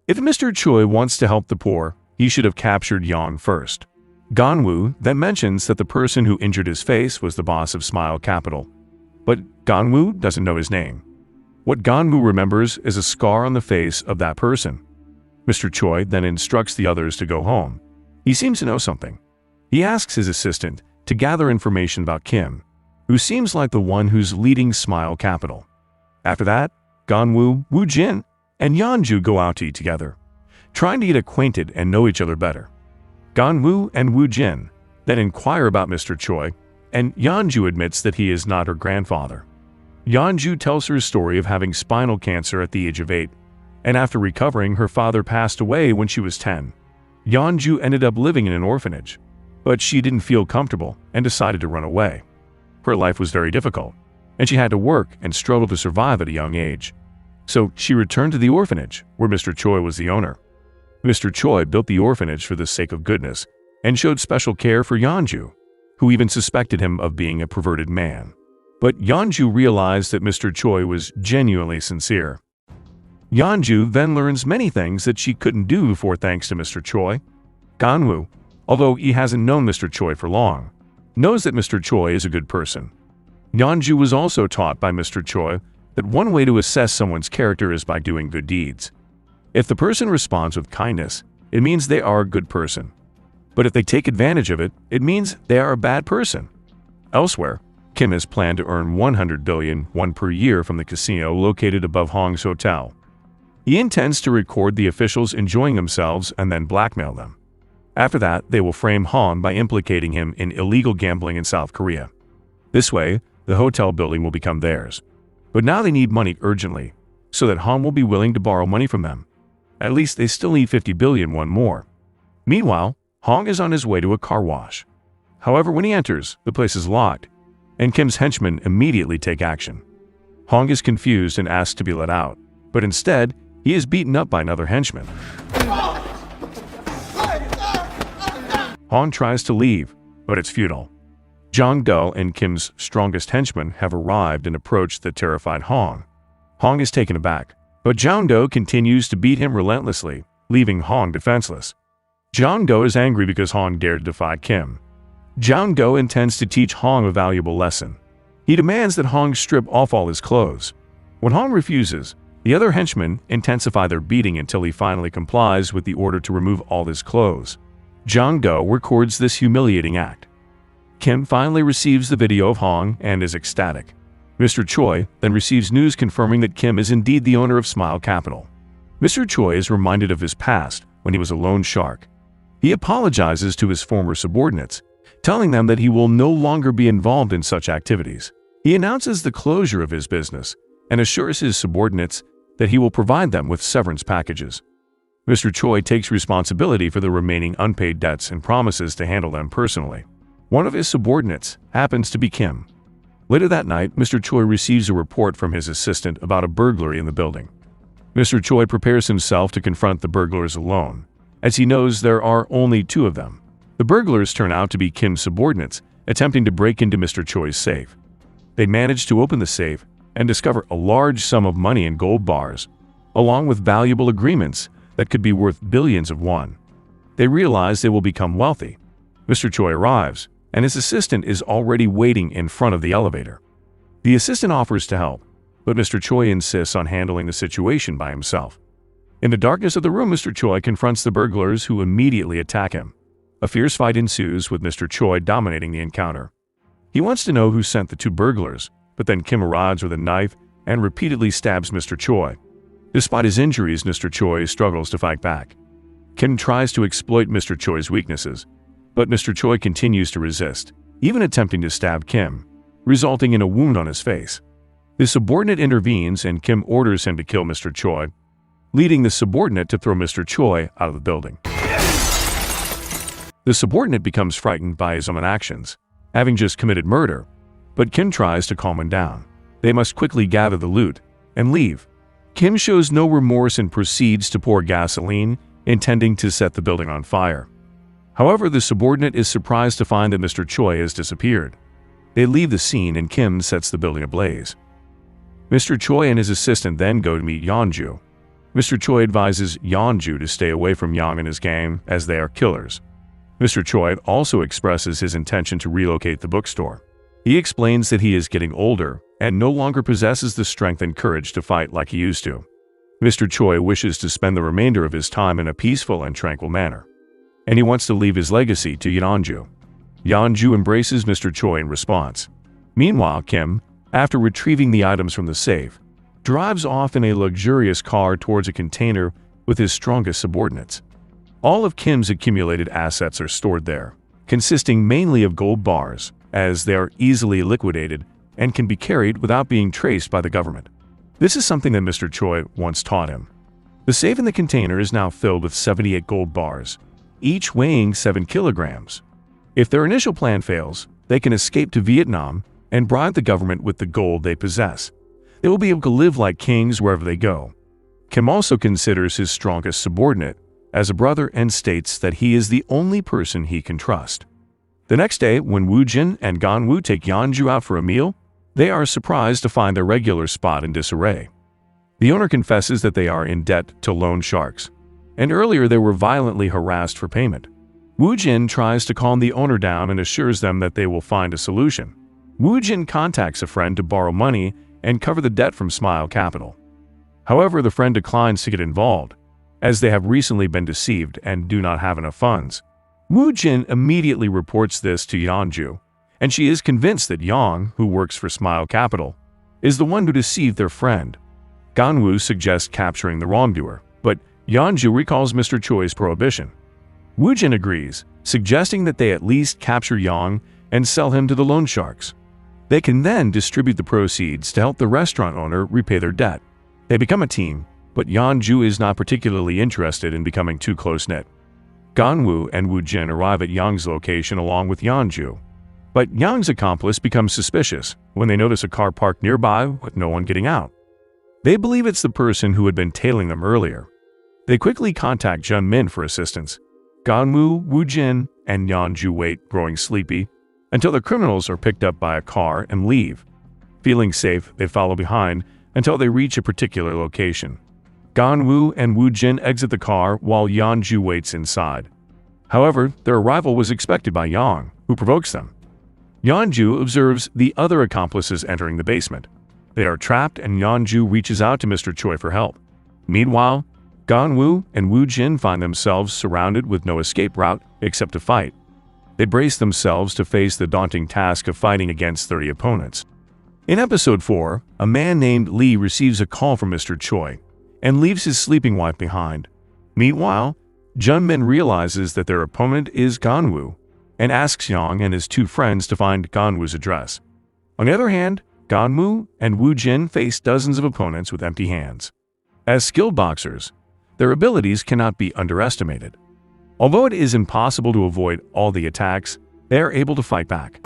If Mr. Choi wants to help the poor, he should have captured Yang first. Gun-woo then mentions that the person who injured his face was the boss of Smile Capital, but Gun-woo doesn't know his name. What Gun-woo remembers is a scar on the face of that person. Mr. Choi then instructs the others to go home. He seems to know something. He asks his assistant to gather information about Kim, who seems like the one who's leading Smile Capital. After that, Gun-woo, Woo-jin, and Yeonju go out to eat together, trying to get acquainted and know each other better. Gun-woo and Woo-jin then inquire about Mr. Choi, and Yeonju admits that he is not her grandfather. Yeonju tells her story of having spinal cancer at the age of 8, and after recovering, her father passed away when she was 10. Yeonju ended up living in an orphanage, but she didn't feel comfortable and decided to run away. Her life was very difficult, and she had to work and struggle to survive at a young age. So she returned to the orphanage, where Mr. Choi was the owner. Mr. Choi built the orphanage for the sake of goodness and showed special care for Yeonju, who even suspected him of being a perverted man. But Yeonju realized that Mr. Choi was genuinely sincere. Yeonju then learns many things that she couldn't do before thanks to Mr. Choi. Gun-woo, although he hasn't known Mr. Choi for long, knows that Mr. Choi is a good person. Yeonju was also taught by Mr. Choi that one way to assess someone's character is by doing good deeds. If the person responds with kindness, it means they are a good person. But if they take advantage of it, it means they are a bad person. Elsewhere, Kim has planned to earn 100 billion won per year from the casino located above Hong's hotel. He intends to record the officials enjoying themselves and then blackmail them. After that, they will frame Hong by implicating him in illegal gambling in South Korea. This way, the hotel building will become theirs. But now they need money urgently, so that Hong will be willing to borrow money from them. At least they still need 50 billion won more. Meanwhile, Hong is on his way to a car wash. However, when he enters, the place is locked, and Kim's henchmen immediately take action. Hong is confused and asks to be let out, but instead, he is beaten up by another henchman. Hong tries to leave, but it's futile. Jang-do and Kim's strongest henchmen have arrived and approached the terrified Hong. Hong is taken aback, but Jang-do continues to beat him relentlessly, leaving Hong defenseless. Jang-do is angry because Hong dared to defy Kim. Jang-do intends to teach Hong a valuable lesson. He demands that Hong strip off all his clothes. When Hong refuses, the other henchmen intensify their beating until he finally complies with the order to remove all his clothes. Jang-do records this humiliating act. Kim finally receives the video of Hong and is ecstatic. Mr. Choi then receives news confirming that Kim is indeed the owner of Smile Capital. Mr. Choi is reminded of his past when he was a loan shark. He apologizes to his former subordinates, telling them that he will no longer be involved in such activities. He announces the closure of his business and assures his subordinates that he will provide them with severance packages. Mr. Choi takes responsibility for the remaining unpaid debts and promises to handle them personally. One of his subordinates happens to be Kim. Later that night, Mr. Choi receives a report from his assistant about a burglary in the building. Mr. Choi prepares himself to confront the burglars alone, as he knows there are only two of them. The burglars turn out to be Kim's subordinates, attempting to break into Mr. Choi's safe. They manage to open the safe and discover a large sum of money in gold bars, along with valuable agreements that could be worth billions of won. They realize they will become wealthy. Mr. Choi arrives, and his assistant is already waiting in front of the elevator. The assistant offers to help, but Mr. Choi insists on handling the situation by himself. In the darkness of the room, Mr. Choi confronts the burglars, who immediately attack him. A fierce fight ensues, with Mr. Choi dominating the encounter. He wants to know who sent the two burglars, but then Kim arrives with a knife and repeatedly stabs Mr. Choi. Despite his injuries, Mr. Choi struggles to fight back. Kim tries to exploit Mr. Choi's weaknesses, but Mr. Choi continues to resist, even attempting to stab Kim, resulting in a wound on his face. His subordinate intervenes, and Kim orders him to kill Mr. Choi, leading the subordinate to throw Mr. Choi out of the building. The subordinate becomes frightened by his own actions, having just committed murder, but Kim tries to calm him down. They must quickly gather the loot and leave. Kim shows no remorse and proceeds to pour gasoline, intending to set the building on fire. However, the subordinate is surprised to find that Mr. Choi has disappeared. They leave the scene, and Kim sets the building ablaze. Mr. Choi and his assistant then go to meet Yeonju. Mr. Choi advises Yeonju to stay away from Yang and his gang, as they are killers. Mr. Choi also expresses his intention to relocate the bookstore. He explains that he is getting older and no longer possesses the strength and courage to fight like he used to. Mr. Choi wishes to spend the remainder of his time in a peaceful and tranquil manner, and he wants to leave his legacy to Yeonju. Yeonju embraces Mr. Choi in response. Meanwhile, Kim, after retrieving the items from the safe, drives off in a luxurious car towards a container with his strongest subordinates. All of Kim's accumulated assets are stored there, consisting mainly of gold bars, as they are easily liquidated and can be carried without being traced by the government. This is something that Mr. Choi once taught him. The safe in the container is now filled with 78 gold bars, each weighing 7 kilograms. If their initial plan fails, they can escape to Vietnam and bribe the government with the gold they possess. They will be able to live like kings wherever they go. Kim also considers his strongest subordinate as a brother and states that he is the only person he can trust. The next day, when Woo-jin and Gun-woo take Yeonju out for a meal, they are surprised to find their regular spot in disarray. The owner confesses that they are in debt to loan sharks, and earlier they were violently harassed for payment. Woo-jin tries to calm the owner down and assures them that they will find a solution. Woo-jin contacts a friend to borrow money and cover the debt from Smile Capital. However, the friend declines to get involved, as they have recently been deceived and do not have enough funds. Woo-jin immediately reports this to Yeonju, and she is convinced that Yang, who works for Smile Capital, is the one who deceived their friend. Gun-woo suggests capturing the wrongdoer, but Yeonju recalls Mr. Choi's prohibition. Woo-jin agrees, suggesting that they at least capture Yang and sell him to the loan sharks. They can then distribute the proceeds to help the restaurant owner repay their debt. They become a team, but Yeonju is not particularly interested in becoming too close-knit. Gun-woo and Woo-jin arrive at Yang's location along with Yeonju, but Yang's accomplice becomes suspicious when they notice a car parked nearby with no one getting out. They believe it's the person who had been tailing them earlier. They quickly contact Jun-min for assistance. Gun-woo, Woo-jin, and Yeonju wait, growing sleepy, until the criminals are picked up by a car and leave. Feeling safe, they follow behind until they reach a particular location. Gun-woo and Woo-jin exit the car while Yeonju waits inside. However, their arrival was expected by Yang, who provokes them. Yeonju observes the other accomplices entering the basement. They are trapped, and Yeonju reaches out to Mr. Choi for help. Meanwhile, Gun-woo and Woo-jin find themselves surrounded with no escape route except to fight. They brace themselves to face the daunting task of fighting against 30 opponents. In Episode 4, a man named Lee receives a call from Mr. Choi and leaves his sleeping wife behind. Meanwhile, Jun-min realizes that their opponent is Gun-woo and asks Yang and his two friends to find Gun-woo's address. On the other hand, Gun-woo and Woo-jin face dozens of opponents with empty hands. As skilled boxers, Their abilities cannot be underestimated. Although it is impossible to avoid all the attacks, they are able to fight back.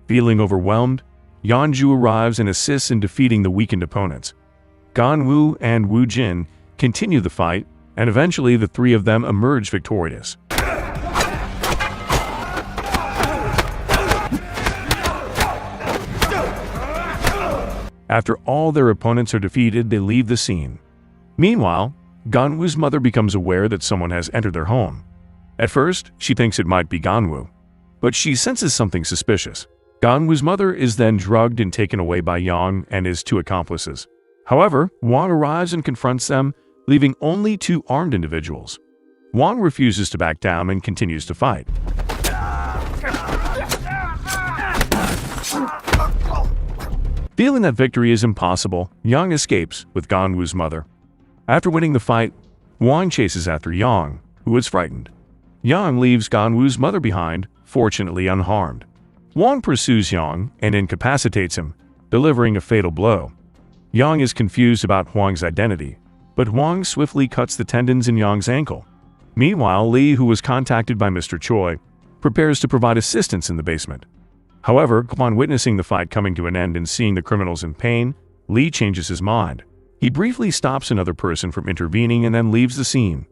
Feeling overwhelmed, Yeonju arrives and assists in defeating the weakened opponents. Gun-woo and Woo-jin continue the fight, and eventually the three of them emerge victorious. After all their opponents are defeated, they leave the scene. Meanwhile, Gun-woo's mother becomes aware that someone has entered their home. At first, she thinks it might be Gun-woo, but she senses something suspicious. Gun-woo's mother is then drugged and taken away by Yang and his two accomplices. However, Won arrives and confronts them, leaving only two armed individuals. Won refuses to back down and continues to fight. Feeling that victory is impossible, Yang escapes with Gun-woo's mother. After winning the fight, Won chases after Yang, who is frightened. Yang leaves Gun-woo's mother behind, fortunately unharmed. Won pursues Yang and incapacitates him, delivering a fatal blow. Yang is confused about Hwang's identity, but Hwang swiftly cuts the tendons in Yang's ankle. Meanwhile, Lee, who was contacted by Mr. Choi, prepares to provide assistance in the basement. However, upon witnessing the fight coming to an end and seeing the criminals in pain, Lee changes his mind. He briefly stops another person from intervening and then leaves the scene.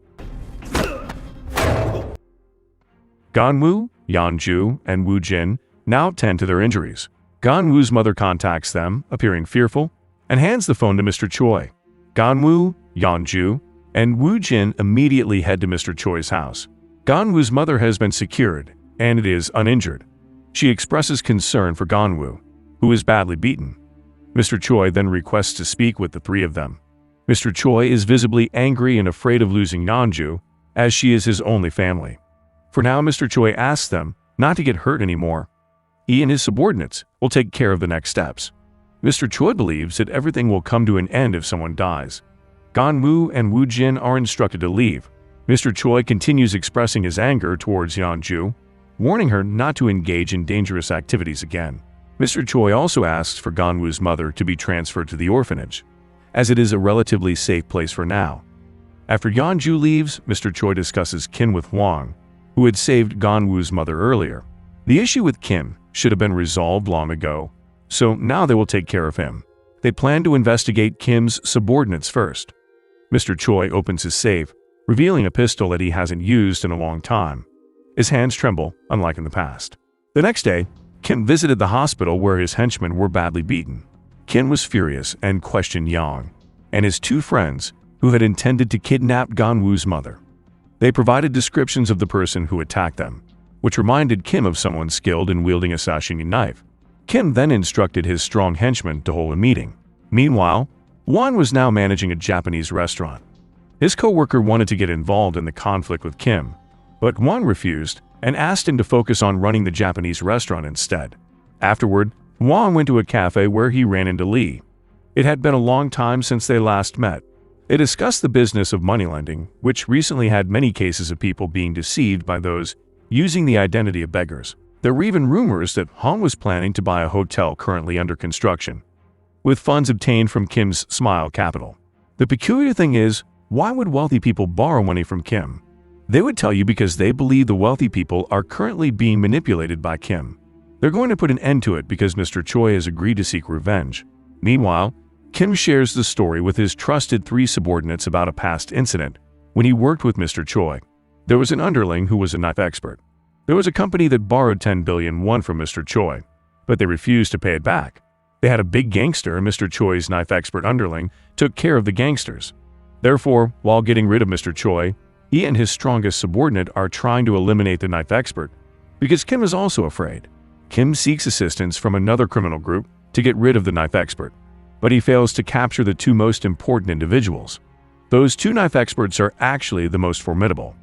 Gun-woo, Yeonju, and Woo-jin now tend to their injuries. Gun-woo's mother contacts them, appearing fearful, and hands the phone to Mr. Choi. Gun-woo, Yeonju, and Woo-jin immediately head to Mr. Choi's house. Gun-woo's mother has been secured, and it is uninjured. She expresses concern for Gun-woo, who is badly beaten. Mr. Choi then requests to speak with the three of them. Mr. Choi is visibly angry and afraid of losing Yeonju, as she is his only family. For now, Mr. Choi asks them not to get hurt anymore. He and his subordinates will take care of the next steps. Mr. Choi believes that everything will come to an end if someone dies. Gun-woo and Woo-jin are instructed to leave. Mr. Choi continues expressing his anger towards Yeonju, warning her not to engage in dangerous activities again. Mr. Choi also asks for Gun-woo's mother to be transferred to the orphanage, as it is a relatively safe place for now. After Yeonju leaves, Mr. Choi discusses Kim with Hwang, who had saved Gun-woo's mother earlier. The issue with Kim should have been resolved long ago, so now they will take care of him. They plan to investigate Kim's subordinates first. Mr. Choi opens his safe, revealing a pistol that he hasn't used in a long time. His hands tremble, unlike in the past. The next day, Kim visited the hospital where his henchmen were badly beaten. Kim was furious and questioned Yang and his two friends who had intended to kidnap Gun-woo's mother. They provided descriptions of the person who attacked them, which reminded Kim of someone skilled in wielding a sashimi knife. Kim then instructed his strong henchmen to hold a meeting. Meanwhile, Won was now managing a Japanese restaurant. His co-worker wanted to get involved in the conflict with Kim, but Won refused and asked him to focus on running the Japanese restaurant instead. Afterward, Won went to a cafe where he ran into Lee. It had been a long time since they last met. They discussed the business of moneylending, which recently had many cases of people being deceived by those using the identity of beggars. There were even rumors that Hong was planning to buy a hotel currently under construction, with funds obtained from Kim's Smile Capital. The peculiar thing is, why would wealthy people borrow money from Kim? They would tell you because they believe the wealthy people are currently being manipulated by Kim. They're going to put an end to it because Mr. Choi has agreed to seek revenge. Meanwhile, Kim shares the story with his trusted three subordinates about a past incident when he worked with Mr. Choi. There was an underling who was a knife expert. There was a company that borrowed 10 billion won from Mr. Choi, but they refused to pay it back. They had a big gangster, and Mr. Choi's knife expert underling took care of the gangsters. Therefore, while getting rid of Mr. Choi, he and his strongest subordinate are trying to eliminate the knife expert, because Kim is also afraid. Kim seeks assistance from another criminal group to get rid of the knife expert, but he fails to capture the two most important individuals. Those two knife experts are actually the most formidable.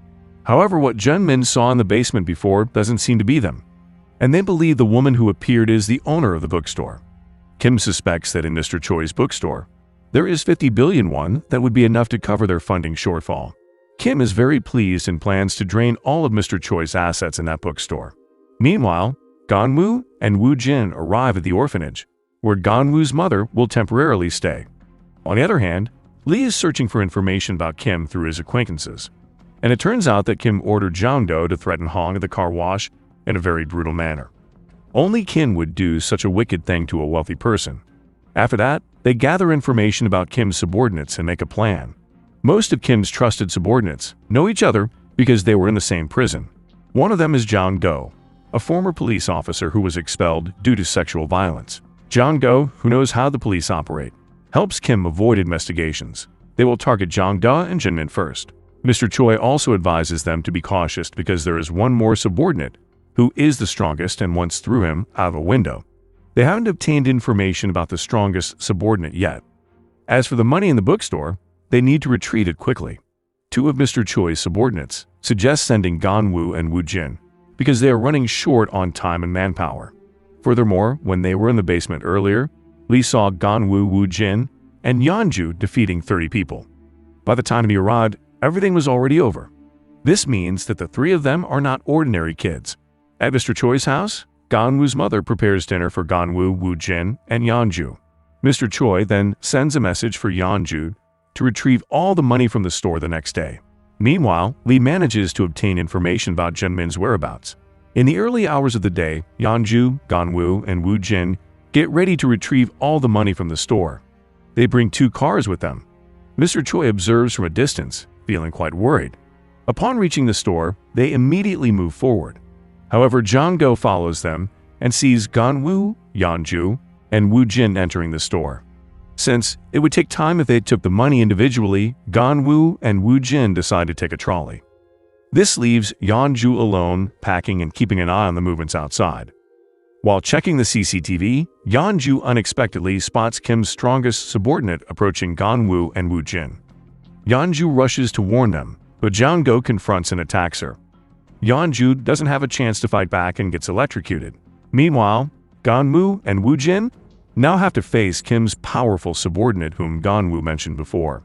However, what Jun Min saw in the basement before doesn't seem to be them. and they believe the woman who appeared is the owner of the bookstore. Kim suspects that in Mr. Choi's bookstore, there is 50 billion won that would be enough to cover their funding shortfall. Kim is very pleased and plans to drain all of Mr. Choi's assets in that bookstore. Meanwhile, Gun-woo and Woo-jin arrive at the orphanage, where Gun-woo's mother will temporarily stay. On the other hand, Lee is searching for information about Kim through his acquaintances, and it turns out that Kim ordered Jang-do to threaten Hong at the car wash in a very brutal manner. Only Kim would do such a wicked thing to a wealthy person. After that, they gather information about Kim's subordinates and make a plan. Most of Kim's trusted subordinates know each other because they were in the same prison. One of them is Jang-do, a former police officer who was expelled due to sexual violence. Jang-do, who knows how the police operate, helps Kim avoid investigations. They will target Jang-do and Jinmin first. Mr. Choi also advises them to be cautious because there is one more subordinate who is the strongest and once threw him out of a window. They haven't obtained information about the strongest subordinate yet. As for the money in the bookstore, they need to retrieve it quickly. Two of Mr. Choi's subordinates suggest sending Gun-woo and Woo-jin because they are running short on time and manpower. Furthermore, when they were in the basement earlier, Lee saw Gun-woo, Woo-jin, and Yeonju defeating 30 people. By the time he arrived, everything was already over. This means that the three of them are not ordinary kids. At Mr. Choi's house, Gun-woo's mother prepares dinner for Gun-woo, Woo-jin, and Yeonju. Mr. Choi then sends a message for Yeonju to retrieve all the money from the store the next day. Meanwhile, Lee manages to obtain information about Jinmin's whereabouts. In the early hours of the day, Yeonju, Gun-woo, and Woo-jin get ready to retrieve all the money from the store. They bring 2 cars with them. Mr. Choi observes from a distance, feeling quite worried. Upon reaching the store, they immediately move forward. However, Jang-do follows them and sees Gun-woo, Yeonju, and Woo-jin entering the store. Since it would take time if they took the money individually, Gun-woo and Woo-jin decide to take a trolley. This leaves Yeonju alone, packing and keeping an eye on the movements outside. While checking the CCTV, Yeonju unexpectedly spots Kim's strongest subordinate approaching Gun-woo and Woo-jin. Yeonju rushes to warn them, but Jang-do confronts and attacks her. Yeonju doesn't have a chance to fight back and gets electrocuted. Meanwhile, Gun-woo and Woo-jin now have to face Kim's powerful subordinate whom Gun-woo mentioned before.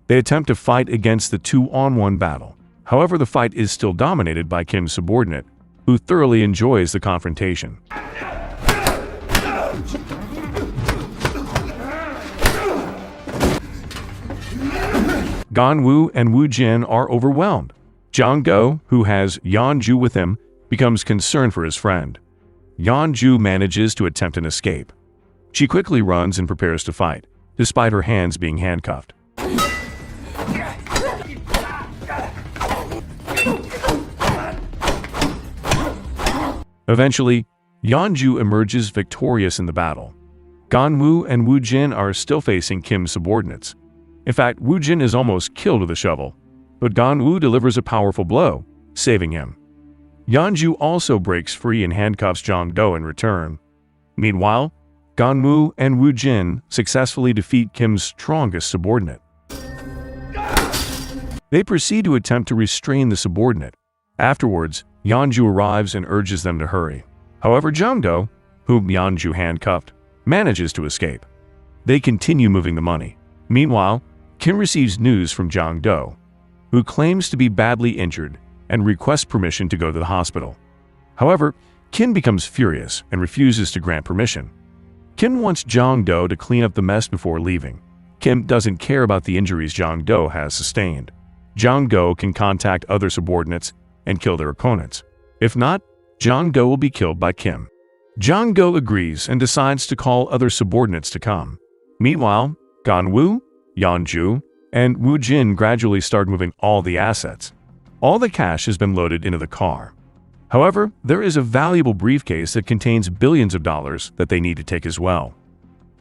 They attempt to fight against the 2-on-1 battle. However, the fight is still dominated by Kim's subordinate, who thoroughly enjoys the confrontation. Gun-woo and Woo-jin are overwhelmed. Jang-do, who has Yeonju with him, becomes concerned for his friend. Yeonju manages to attempt an escape. She quickly runs and prepares to fight, despite her hands being handcuffed. Eventually, Yeonju emerges victorious in the battle. Gun-woo and Woo-jin are still facing Kim's subordinates. In fact, Woo-jin is almost killed with a shovel, but Gun-woo delivers a powerful blow, saving him. Yeonju also breaks free and handcuffs Jang-do in return. Meanwhile, Gun-woo and Woo-jin successfully defeat Kim's strongest subordinate. They proceed to attempt to restrain the subordinate. Afterwards, Yeonju arrives and urges them to hurry. However, Jang-do, whom Yeonju handcuffed, manages to escape. They continue moving the money. Meanwhile, Kim receives news from Jang-do, who claims to be badly injured and requests permission to go to the hospital. However, Kim becomes furious and refuses to grant permission. Kim wants Jang-do to clean up the mess before leaving. Kim doesn't care about the injuries Jang-do has sustained. Jang-do can contact other subordinates and kill their opponents. If not, Jang-do will be killed by Kim. Jang-do agrees and decides to call other subordinates to come. Meanwhile, Gun-woo, Yeonju, and Woo-jin gradually start moving all the assets. All the cash has been loaded into the car. However, there is a valuable briefcase that contains billions of dollars that they need to take as well.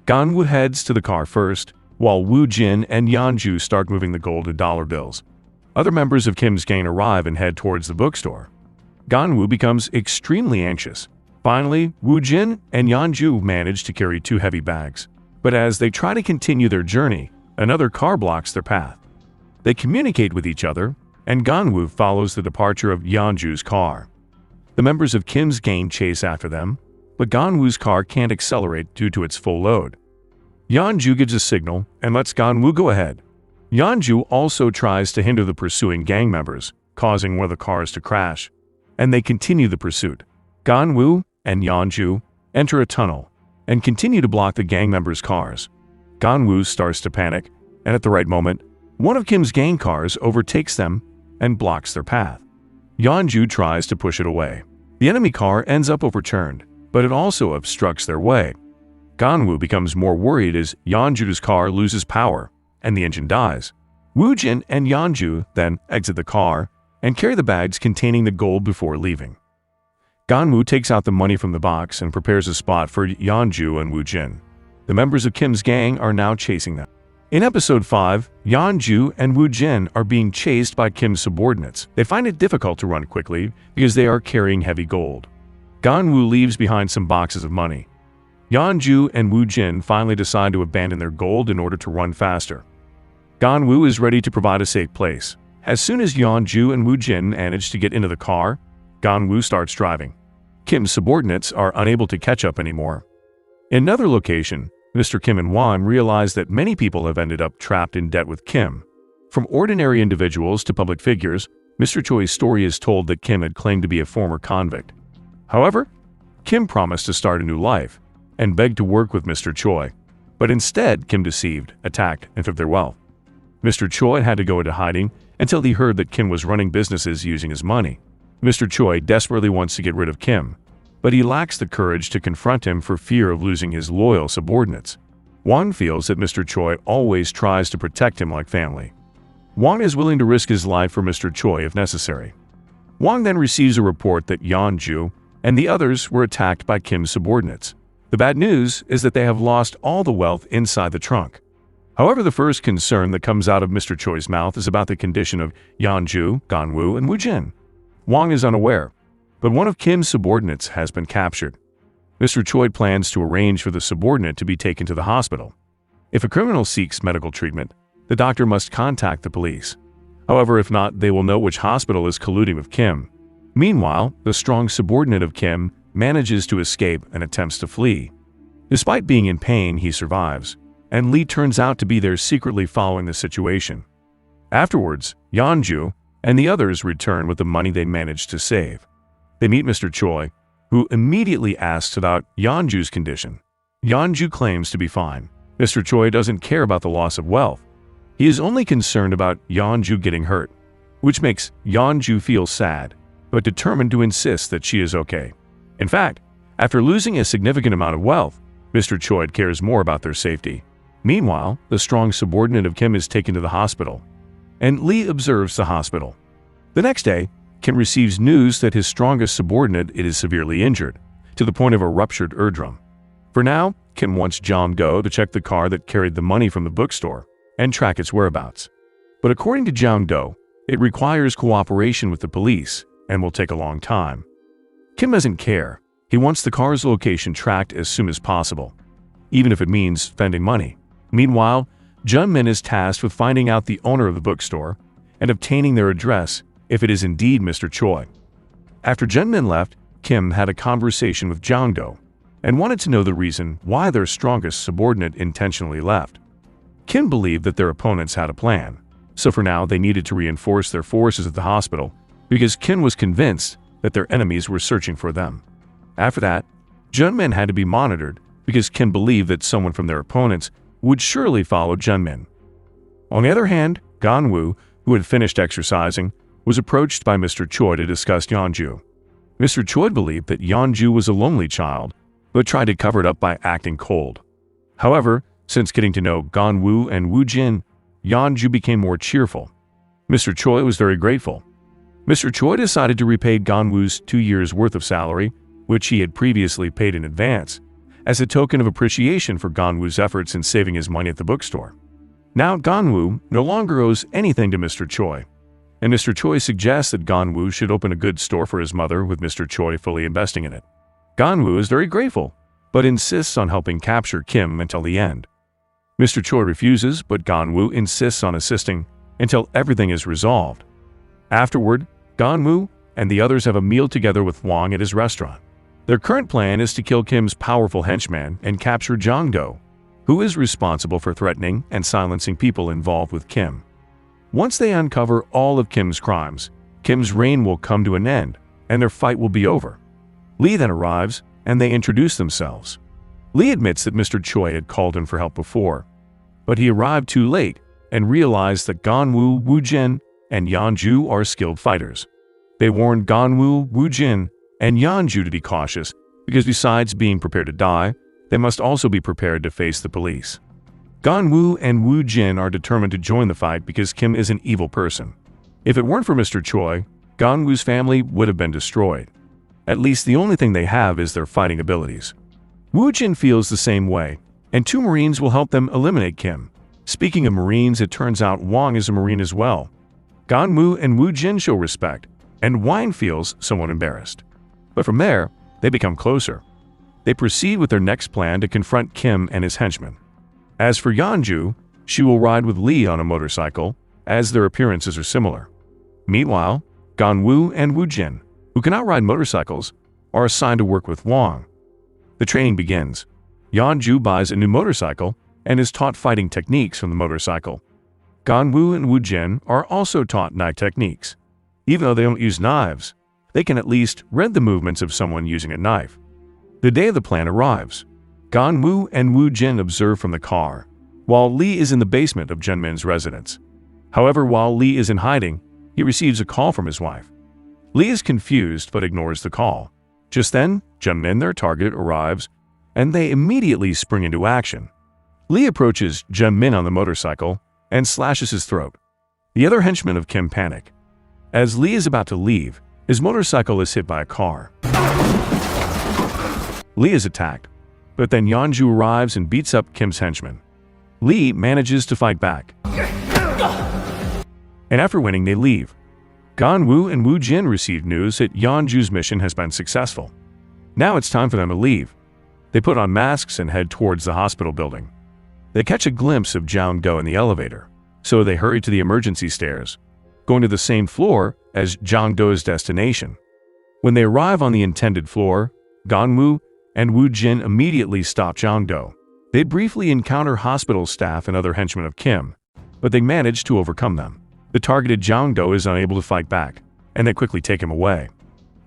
Gun-woo heads to the car first, while Woo-jin and Yeonju start moving the gold and dollar bills. Other members of Kim's gang arrive and head towards the bookstore. Gun-woo becomes extremely anxious. Finally, Woo-jin and Yeonju manage to carry 2 heavy bags. But as they try to continue their journey, another car blocks their path. They communicate with each other, and Gun-woo follows the departure of Yeonju's car. The members of Kim's gang chase after them, but Gun-woo's car can't accelerate due to its full load. Yeon-ju gives a signal and lets Gun-woo go ahead. Yeon-ju also tries to hinder the pursuing gang members, causing one of the cars to crash, and they continue the pursuit. Gun-woo and Yeon-ju enter a tunnel and continue to block the gang members' cars. Gun-woo starts to panic, and at the right moment, one of Kim's gang cars overtakes them and blocks their path. Yeon-ju tries to push it away. The enemy car ends up overturned, but it also obstructs their way. Gun-woo becomes more worried as Yeon-ju's car loses power and the engine dies. Woo-jin and Yeon-ju then exit the car and carry the bags containing the gold before leaving. Gun-woo takes out the money from the box and prepares a spot for Yeon-ju and Woo-jin. The members of Kim's gang are now chasing them. In episode 5, Yeon-ju and Woo-jin are being chased by Kim's subordinates. They find it difficult to run quickly because they are carrying heavy gold. Gun-woo leaves behind some boxes of money. Yeon-ju and Woo-jin finally decide to abandon their gold in order to run faster. Gun-woo is ready to provide a safe place. As soon as Yeon-ju and Woo-jin manage to get into the car, Gun-woo starts driving. Kim's subordinates are unable to catch up anymore. In another location, Mr. Kim and Won realize that many people have ended up trapped in debt with Kim. From ordinary individuals to public figures, Mr. Choi's story is told that Kim had claimed to be a former convict. However, Kim promised to start a new life and begged to work with Mr. Choi. But instead, Kim deceived, attacked, and took their wealth. Mr. Choi had to go into hiding until he heard that Kim was running businesses using his money. Mr. Choi desperately wants to get rid of Kim, but he lacks the courage to confront him for fear of losing his loyal subordinates. Won feels that Mr. Choi always tries to protect him like family. Won is willing to risk his life for Mr. Choi if necessary. Won then receives a report that Yeon-ju and the others were attacked by Kim's subordinates. The bad news is that they have lost all the wealth inside the trunk. However, the first concern that comes out of Mr. Choi's mouth is about the condition of Yeon-ju, Gun-woo, and Woo-jin. Won is unaware, but one of Kim's subordinates has been captured. Mr. Choi plans to arrange for the subordinate to be taken to the hospital. If a criminal seeks medical treatment, the doctor must contact the police. However, if not, they will know which hospital is colluding with Kim. Meanwhile, the strong subordinate of Kim manages to escape and attempts to flee. Despite being in pain, he survives, and Lee turns out to be there secretly following the situation. Afterwards, Yeon-ju and the others return with the money they managed to save. They meet Mr. Choi, who immediately asks about Yeon-ju's condition. Yeon-ju claims to be fine. Mr. Choi doesn't care about the loss of wealth. He is only concerned about Yeon-ju getting hurt, which makes Yeon-ju feel sad, but determined to insist that she is okay. In fact, after losing a significant amount of wealth, Mr. Choi cares more about their safety. Meanwhile, the strong subordinate of Kim is taken to the hospital, and Lee observes the hospital. The next day, Kim receives news that his strongest subordinate is severely injured, to the point of a ruptured eardrum. For now, Kim wants Jang-do to check the car that carried the money from the bookstore and track its whereabouts. But according to Jang-do, it requires cooperation with the police and will take a long time. Kim doesn't care. He wants the car's location tracked as soon as possible, even if it means spending money. Meanwhile, Jun-min is tasked with finding out the owner of the bookstore and obtaining their address if it is indeed Mr. Choi. After Jun-min left, Kim had a conversation with Jang-do and wanted to know the reason why their strongest subordinate intentionally left. Kim believed that their opponents had a plan, so for now they needed to reinforce their forces at the hospital because Kim was convinced that their enemies were searching for them. After that, Jun-min had to be monitored because Kim believed that someone from their opponents would surely follow Jun-min. On the other hand, Gun-woo, who had finished exercising, was approached by Mr. Choi to discuss Yeon-ju. Mr. Choi believed that Yeon-ju was a lonely child, but tried to cover it up by acting cold. However, since getting to know Gun-woo and Woo-jin, Yeon-ju became more cheerful. Mr. Choi was very grateful. Mr. Choi decided to repay Gun-woo's 2 years' worth of salary, which he had previously paid in advance, as a token of appreciation for Gun-woo's efforts in saving his money at the bookstore. Now Gun-woo no longer owes anything to Mr. Choi, and Mr. Choi suggests that Gun-woo should open a goods store for his mother with Mr. Choi fully investing in it. Gun-woo is very grateful, but insists on helping capture Kim until the end. Mr. Choi refuses, but Gun-woo insists on assisting until everything is resolved. Afterward, Gun-woo and the others have a meal together with Wong at his restaurant. Their current plan is to kill Kim's powerful henchman and capture Jang-do, who is responsible for threatening and silencing people involved with Kim. Once they uncover all of Kim's crimes, Kim's reign will come to an end, and their fight will be over. Lee then arrives, and they introduce themselves. Lee admits that Mr. Choi had called him for help before, but he arrived too late and realized that Gun-woo and Woo-jin and Yeonju are skilled fighters. They warned Gun-woo, Woo-jin, and Yeonju to be cautious because besides being prepared to die, they must also be prepared to face the police. Gun-woo and Woo-jin are determined to join the fight because Kim is an evil person. If it weren't for Mr. Choi, Gun-woo's family would have been destroyed. At least the only thing they have is their fighting abilities. Woo-jin feels the same way, and 2 Marines will help them eliminate Kim. Speaking of Marines, it turns out Wong is a Marine as well. Gun-woo and Woo-jin show respect, and Wang feels somewhat embarrassed. But from there, they become closer. They proceed with their next plan to confront Kim and his henchmen. As for Yeonju, she will ride with Lee on a motorcycle, as their appearances are similar. Meanwhile, Gun-woo and Woo-jin, who cannot ride motorcycles, are assigned to work with Wong. The training begins. Yeonju buys a new motorcycle and is taught fighting techniques from the motorcycle. Gun-woo and Woo-jin are also taught knife techniques. Even though they don't use knives, they can at least read the movements of someone using a knife. The day of the plan arrives. Gun-woo and Woo-jin observe from the car, while Lee is in the basement of Jun-min's residence. However, while Lee is in hiding, he receives a call from his wife. Lee is confused but ignores the call. Just then, Jun-min, their target, arrives, and they immediately spring into action. Lee approaches Jun-min on the motorcycle and slashes his throat. The other henchmen of Kim panic. As Lee is about to leave, his motorcycle is hit by a car. Lee is attacked, but then Yeonju arrives and beats up Kim's henchmen. Lee manages to fight back, and after winning, they leave. Gun-woo and Woo-jin receive news that Yeonju's mission has been successful. Now it's time for them to leave. They put on masks and head towards the hospital building. They catch a glimpse of Jang-do in the elevator, so they hurry to the emergency stairs, going to the same floor as Jang-do's destination. When they arrive on the intended floor, Gun-woo and Woo-jin immediately stop Jang-do. They briefly encounter hospital staff and other henchmen of Kim, but they manage to overcome them. The targeted Jang-do is unable to fight back, and they quickly take him away.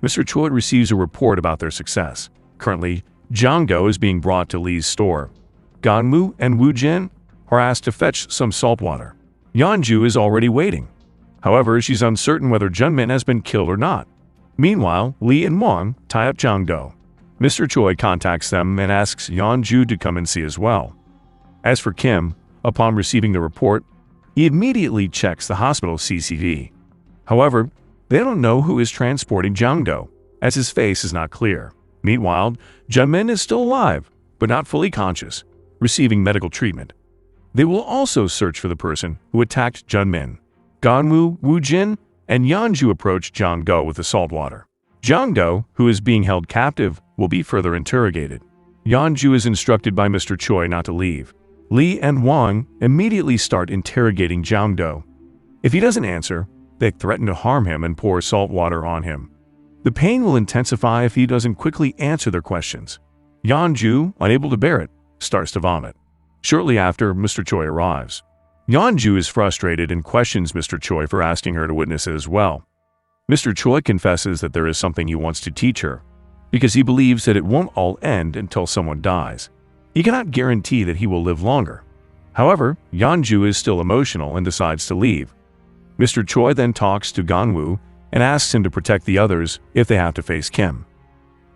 Mr. Choi receives a report about their success. Currently, Jang-do is being brought to Lee's store. Gun-woo and Woo-jin are asked to fetch some salt water. Yeonju is already waiting. However, she's uncertain whether Jun-min has been killed or not. Meanwhile, Lee and Wong tie up Jang-do. Mr. Choi contacts them and asks Yeonju to come and see as well. As for Kim, upon receiving the report, he immediately checks the hospital CCTV. However, they don't know who is transporting Jang-do, as his face is not clear. Meanwhile, Jun-min is still alive, but not fully conscious, receiving medical treatment. They will also search for the person who attacked Jun-min. Gun-woo, Woo-jin, and Yeonju approach Jang-do with the salt water. Jang-do, who is being held captive, will be further interrogated. Yeonju is instructed by Mr. Choi not to leave. Lee and Wong immediately start interrogating Jang-do. If he doesn't answer, they threaten to harm him and pour salt water on him. The pain will intensify if he doesn't quickly answer their questions. Yeonju, unable to bear it, starts to vomit. Shortly after, Mr. Choi arrives. Yeonju is frustrated and questions Mr. Choi for asking her to witness it as well. Mr. Choi confesses that there is something he wants to teach her, because he believes that it won't all end until someone dies. He cannot guarantee that he will live longer. However, Yeonju is still emotional and decides to leave. Mr. Choi then talks to Gun-woo and asks him to protect the others if they have to face Kim.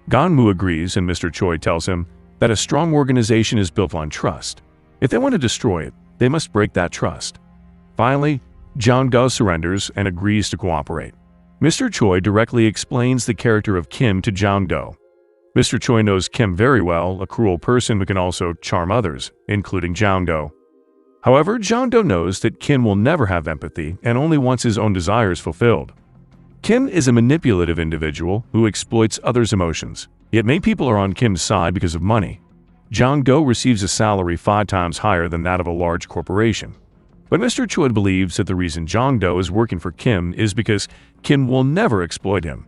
Gun-woo agrees, and Mr. Choi tells him that a strong organization is built on trust. If they want to destroy it, they must break that trust. Finally, Jang-do surrenders and agrees to cooperate. Mr. Choi directly explains the character of Kim to Jang-do. Mr. Choi knows Kim very well, a cruel person who can also charm others, including Jang-do. However, Jang-do knows that Kim will never have empathy and only wants his own desires fulfilled. Kim is a manipulative individual who exploits others' emotions, yet many people are on Kim's side because of money. Jang-do receives a salary 5 times higher than that of a large corporation. But Mr. Choi believes that the reason Jong-do is working for Kim is because Kim will never exploit him.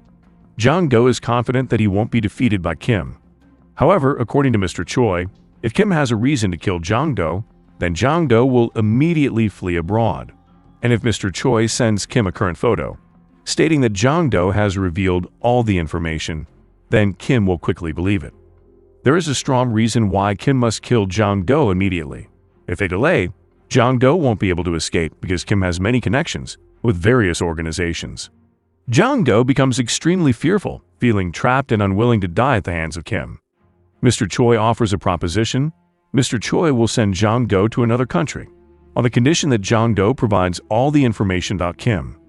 Jong-do is confident that he won't be defeated by Kim. However, according to Mr. Choi, if Kim has a reason to kill Jong-do, then Jong-do will immediately flee abroad. And if Mr. Choi sends Kim a current photo, stating that Jong-do has revealed all the information, then Kim will quickly believe it. There is a strong reason why Kim must kill Jong-do immediately. If they delay, Jong-do won't be able to escape because Kim has many connections with various organizations. Jong-do becomes extremely fearful, feeling trapped and unwilling to die at the hands of Kim. Mr. Choi offers a proposition. Mr. Choi will send Jong-do to another country, on the condition that Jong-do provides all the information about Kim.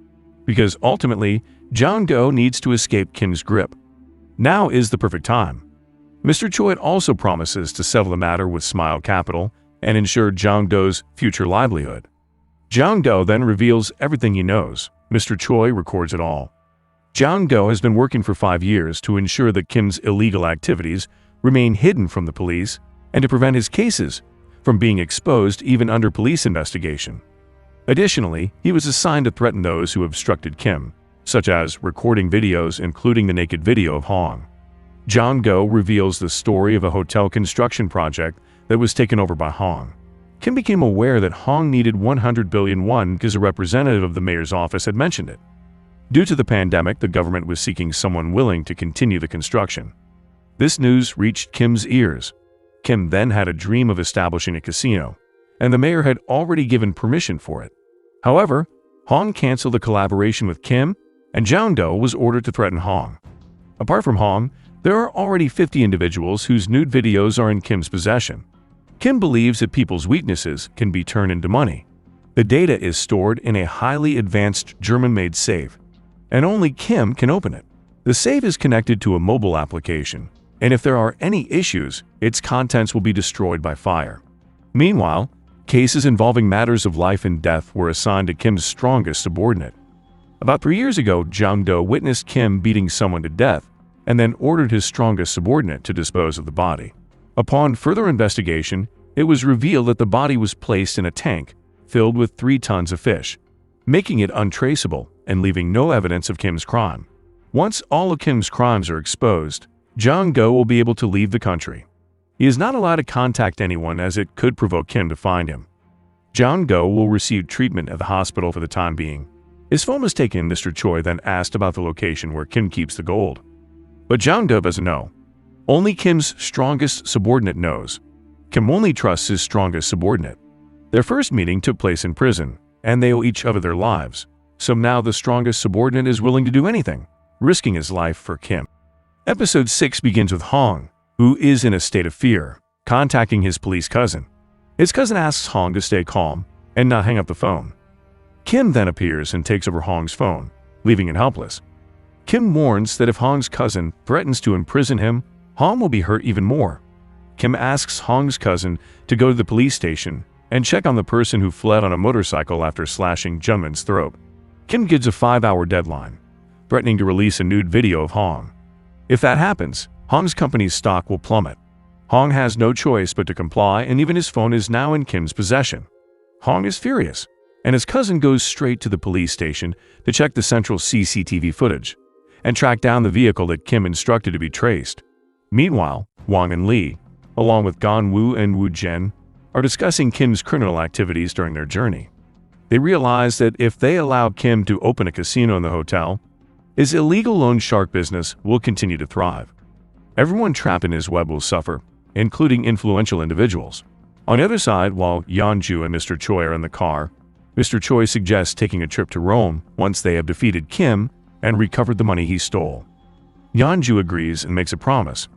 Because ultimately, Jong-do needs to escape Kim's grip. Now is the perfect time. Mr. Choi also promises to settle the matter with Smile Capital and ensure Jong-do's future livelihood. Jong-do then reveals everything he knows. Mr. Choi records it all. Jong-do has been working for 5 years to ensure that Kim's illegal activities remain hidden from the police and to prevent his cases from being exposed even under police investigation. Additionally, he was assigned to threaten those who obstructed Kim, such as recording videos including the naked video of Hong. Jong-do reveals the story of a hotel construction project that was taken over by Hong. Kim became aware that Hong needed 100 billion won because a representative of the mayor's office had mentioned it. Due to the pandemic, the government was seeking someone willing to continue the construction. This news reached Kim's ears. Kim then had a dream of establishing a casino, and the mayor had already given permission for it. However, Hong canceled the collaboration with Kim, and Jong-do was ordered to threaten Hong. Apart from Hong, there are already 50 individuals whose nude videos are in Kim's possession. Kim believes that people's weaknesses can be turned into money. The data is stored in a highly advanced German-made safe, and only Kim can open it. The safe is connected to a mobile application, and if there are any issues, its contents will be destroyed by fire. Meanwhile, cases involving matters of life and death were assigned to Kim's strongest subordinate. About 3 years ago, Jong-do witnessed Kim beating someone to death and then ordered his strongest subordinate to dispose of the body. Upon further investigation, it was revealed that the body was placed in a tank filled with 3 tons of fish, making it untraceable and leaving no evidence of Kim's crime. Once all of Kim's crimes are exposed, Jong-do will be able to leave the country. He is not allowed to contact anyone as it could provoke Kim to find him. Jong-do will receive treatment at the hospital for the time being. His phone was taken. Mr. Choi then asked about the location where Kim keeps the gold. But Jong-do doesn't know. Only Kim's strongest subordinate knows. Kim only trusts his strongest subordinate. Their first meeting took place in prison, and they owe each other their lives. So now the strongest subordinate is willing to do anything, risking his life for Kim. Episode 6 begins with Hong, who is in a state of fear, contacting his police cousin. His cousin asks Hong to stay calm and not hang up the phone. Kim then appears and takes over Hong's phone, leaving it helpless. Kim warns that if Hong's cousin threatens to imprison him, Hong will be hurt even more. Kim asks Hong's cousin to go to the police station and check on the person who fled on a motorcycle after slashing Junman's throat. Kim gives a 5-hour deadline, threatening to release a nude video of Hong. If that happens, Hong's company's stock will plummet. Hong has no choice but to comply, and even his phone is now in Kim's possession. Hong is furious, and his cousin goes straight to the police station to check the central CCTV footage and track down the vehicle that Kim instructed to be traced. Meanwhile, Wang and Lee, along with Gun-woo and Woo-jin, are discussing Kim's criminal activities during their journey. They realize that if they allow Kim to open a casino in the hotel, his illegal loan shark business will continue to thrive. Everyone trapped in his web will suffer, including influential individuals. On the other side, while Yeonju and Mr. Choi are in the car, Mr. Choi suggests taking a trip to Rome once they have defeated Kim and recovered the money he stole. Yeonju agrees and makes a promise.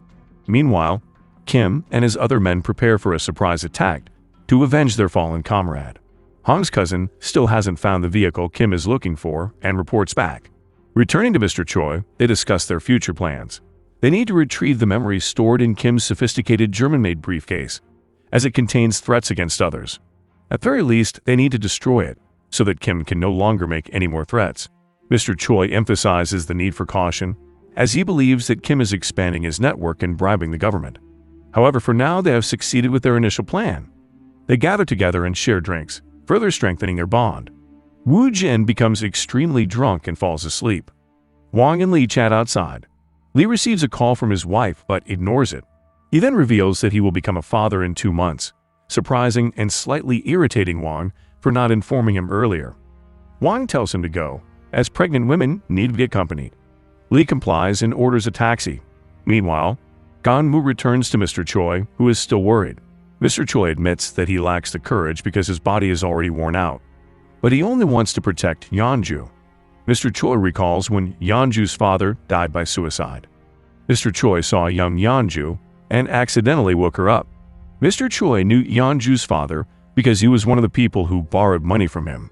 Meanwhile, Kim and his other men prepare for a surprise attack to avenge their fallen comrade. Hong's cousin still hasn't found the vehicle Kim is looking for and reports back. Returning to Mr. Choi, they discuss their future plans. They need to retrieve the memories stored in Kim's sophisticated German-made briefcase, as it contains threats against others. At very least, they need to destroy it, so that Kim can no longer make any more threats. Mr. Choi emphasizes the need for caution, as he believes that Kim is expanding his network and bribing the government. However, for now, they have succeeded with their initial plan. They gather together and share drinks, further strengthening their bond. Woo-jin becomes extremely drunk and falls asleep. Hwang and Lee chat outside. Lee receives a call from his wife but ignores it. He then reveals that he will become a father in 2 months, surprising and slightly irritating Hwang for not informing him earlier. Hwang tells him to go, as pregnant women need to be accompanied. Lee complies and orders a taxi. Meanwhile, Gun-woo returns to Mr. Choi, who is still worried. Mr. Choi admits that he lacks the courage because his body is already worn out, but he only wants to protect Yeonju. Mr. Choi recalls when Yeonju's father died by suicide. Mr. Choi saw young Yeonju and accidentally woke her up. Mr. Choi knew Yeonju's father because he was one of the people who borrowed money from him.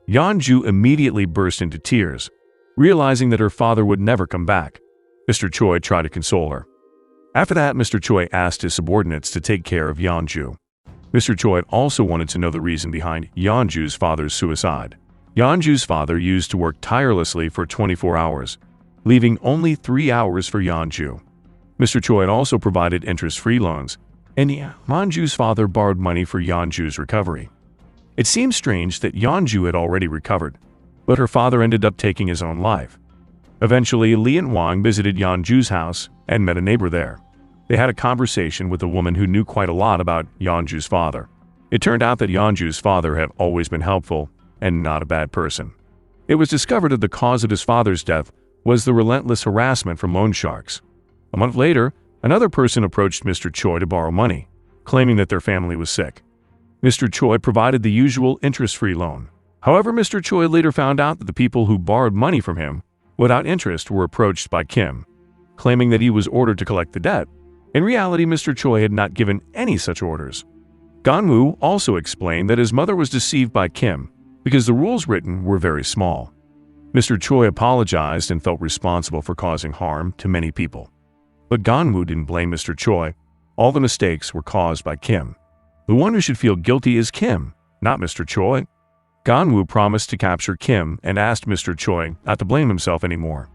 Yeonju immediately burst into tears, realizing that her father would never come back. Mr. Choi tried to console her. After that, Mr. Choi asked his subordinates to take care of Yeonju. Mr. Choi also wanted to know the reason behind Yeonju's father's suicide. Yeonju's father used to work tirelessly for 24 hours, leaving only 3 hours for Yeonju. Mr. Choi also provided interest-free loans, and Yeonju's father borrowed money for Yeonju's recovery. It seems strange that Yeonju had already recovered, but her father ended up taking his own life. Eventually, Lee and Hwang visited Yeonju's house and met a neighbor there. They had a conversation with a woman who knew quite a lot about Yeonju's father. It turned out that Yeonju's father had always been helpful and not a bad person. It was discovered that the cause of his father's death was the relentless harassment from loan sharks. A month later, another person approached Mr. Choi to borrow money, claiming that their family was sick. Mr. Choi provided the usual interest-free loan. However, Mr. Choi later found out that the people who borrowed money from him without interest were approached by Kim, claiming that he was ordered to collect the debt. In reality, Mr. Choi had not given any such orders. Gun-woo also explained that his mother was deceived by Kim because the rules written were very small. Mr. Choi apologized and felt responsible for causing harm to many people. But Gun-woo didn't blame Mr. Choi. All the mistakes were caused by Kim. The one who should feel guilty is Kim, not Mr. Choi. Gun-woo promised to capture Kim and asked Mr. Choi not to blame himself anymore.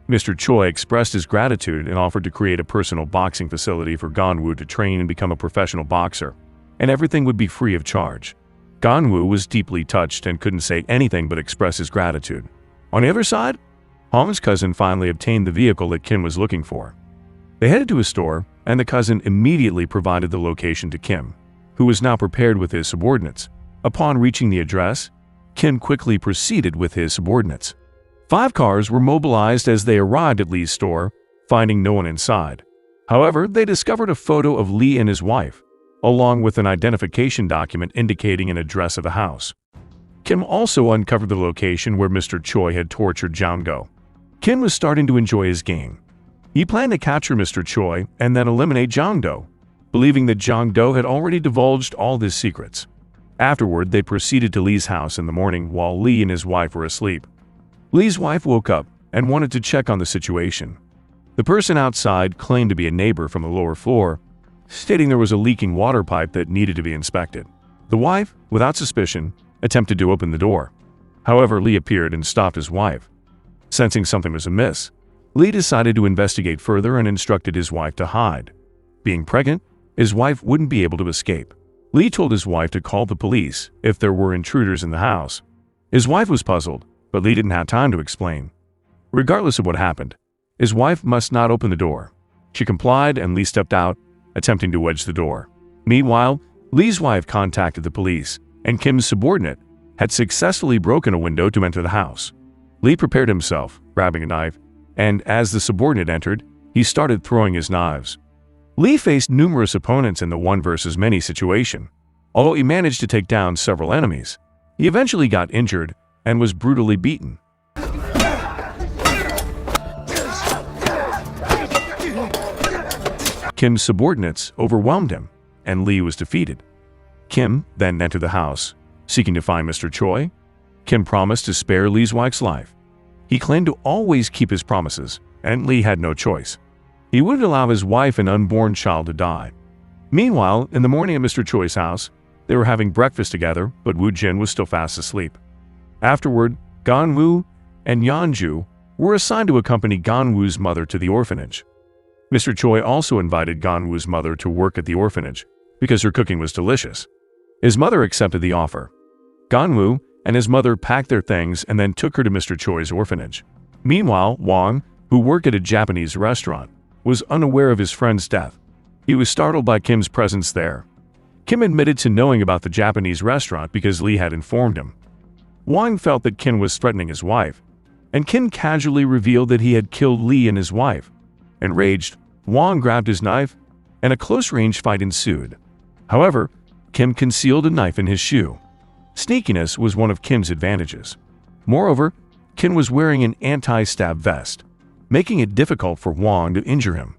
Mr. Choi expressed his gratitude and offered to create a personal boxing facility for Gun-woo to train and become a professional boxer, and everything would be free of charge. Gun-woo was deeply touched and couldn't say anything but express his gratitude. On the other side, Hong's cousin finally obtained the vehicle that Kim was looking for. They headed to a store, and the cousin immediately provided the location to Kim, who was now prepared with his subordinates. Upon reaching the address, Kim quickly proceeded with his subordinates. 5 cars were mobilized as they arrived at Lee's store, finding no one inside. However, they discovered a photo of Lee and his wife, along with an identification document indicating an address of a house. Kim also uncovered the location where Mr. Choi had tortured Jang-do. Kim was starting to enjoy his game. He planned to capture Mr. Choi and then eliminate Jang-do, believing that Jang-do had already divulged all his secrets. Afterward, they proceeded to Lee's house in the morning while Lee and his wife were asleep. Lee's wife woke up and wanted to check on the situation. The person outside claimed to be a neighbor from the lower floor, stating there was a leaking water pipe that needed to be inspected. The wife, without suspicion, attempted to open the door. However, Lee appeared and stopped his wife. Sensing something was amiss, Lee decided to investigate further and instructed his wife to hide. Being pregnant, his wife wouldn't be able to escape. Lee told his wife to call the police if there were intruders in the house. His wife was puzzled, but Lee didn't have time to explain. Regardless of what happened, his wife must not open the door. She complied and Lee stepped out, attempting to wedge the door. Meanwhile, Lee's wife contacted the police, and Kim's subordinate had successfully broken a window to enter the house. Lee prepared himself, grabbing a knife, and as the subordinate entered, he started throwing his knives. Lee faced numerous opponents in the one versus many situation. Although he managed to take down several enemies, he eventually got injured and was brutally beaten. Kim's subordinates overwhelmed him, and Lee was defeated. Kim then entered the house, seeking to find Mr. Choi. Kim promised to spare Lee's wife's life. He claimed to always keep his promises, and Lee had no choice. He wouldn't allow his wife and unborn child to die. Meanwhile, in the morning at Mr. Choi's house, they were having breakfast together, but Woo-jin was still fast asleep. Afterward, Gun-woo and Yeonju were assigned to accompany Gun-woo's mother to the orphanage. Mr. Choi also invited Gun-woo's mother to work at the orphanage because her cooking was delicious. His mother accepted the offer. Gun-woo and his mother packed their things and then took her to Mr. Choi's orphanage. Meanwhile, Wong, who worked at a Japanese restaurant, was unaware of his friend's death. He was startled by Kim's presence there. Kim admitted to knowing about the Japanese restaurant because Lee had informed him. Wong felt that Kim was threatening his wife, and Kim casually revealed that he had killed Lee and his wife. Enraged, Wong grabbed his knife, and a close-range fight ensued. However, Kim concealed a knife in his shoe. Sneakiness was one of Kim's advantages. Moreover, Kim was wearing an anti-stab vest, making it difficult for Wong to injure him.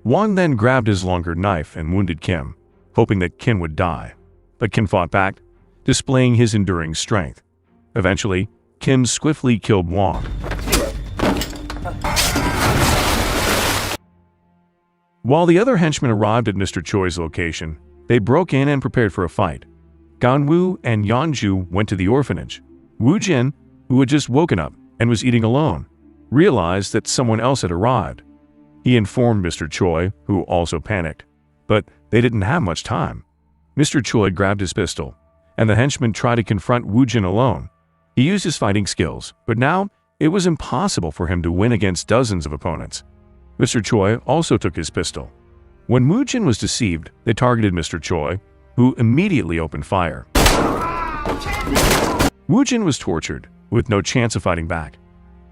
Wong then grabbed his longer knife and wounded Kim, hoping that Kim would die. But Kim fought back, displaying his enduring strength. Eventually, Kim swiftly killed Wong. While the other henchmen arrived at Mr. Choi's location, they broke in and prepared for a fight. Gun-woo and Yeonju went to the orphanage. Woo-jin, who had just woken up and was eating alone, realized that someone else had arrived. He informed Mr. Choi, who also panicked, but they didn't have much time. Mr. Choi grabbed his pistol, and the henchman tried to confront Woo-jin alone. He used his fighting skills, but now it was impossible for him to win against dozens of opponents. Mr. Choi also took his pistol. When Woo-jin was deceived, they targeted Mr. Choi, who immediately opened fire. Woo-jin was tortured, with no chance of fighting back.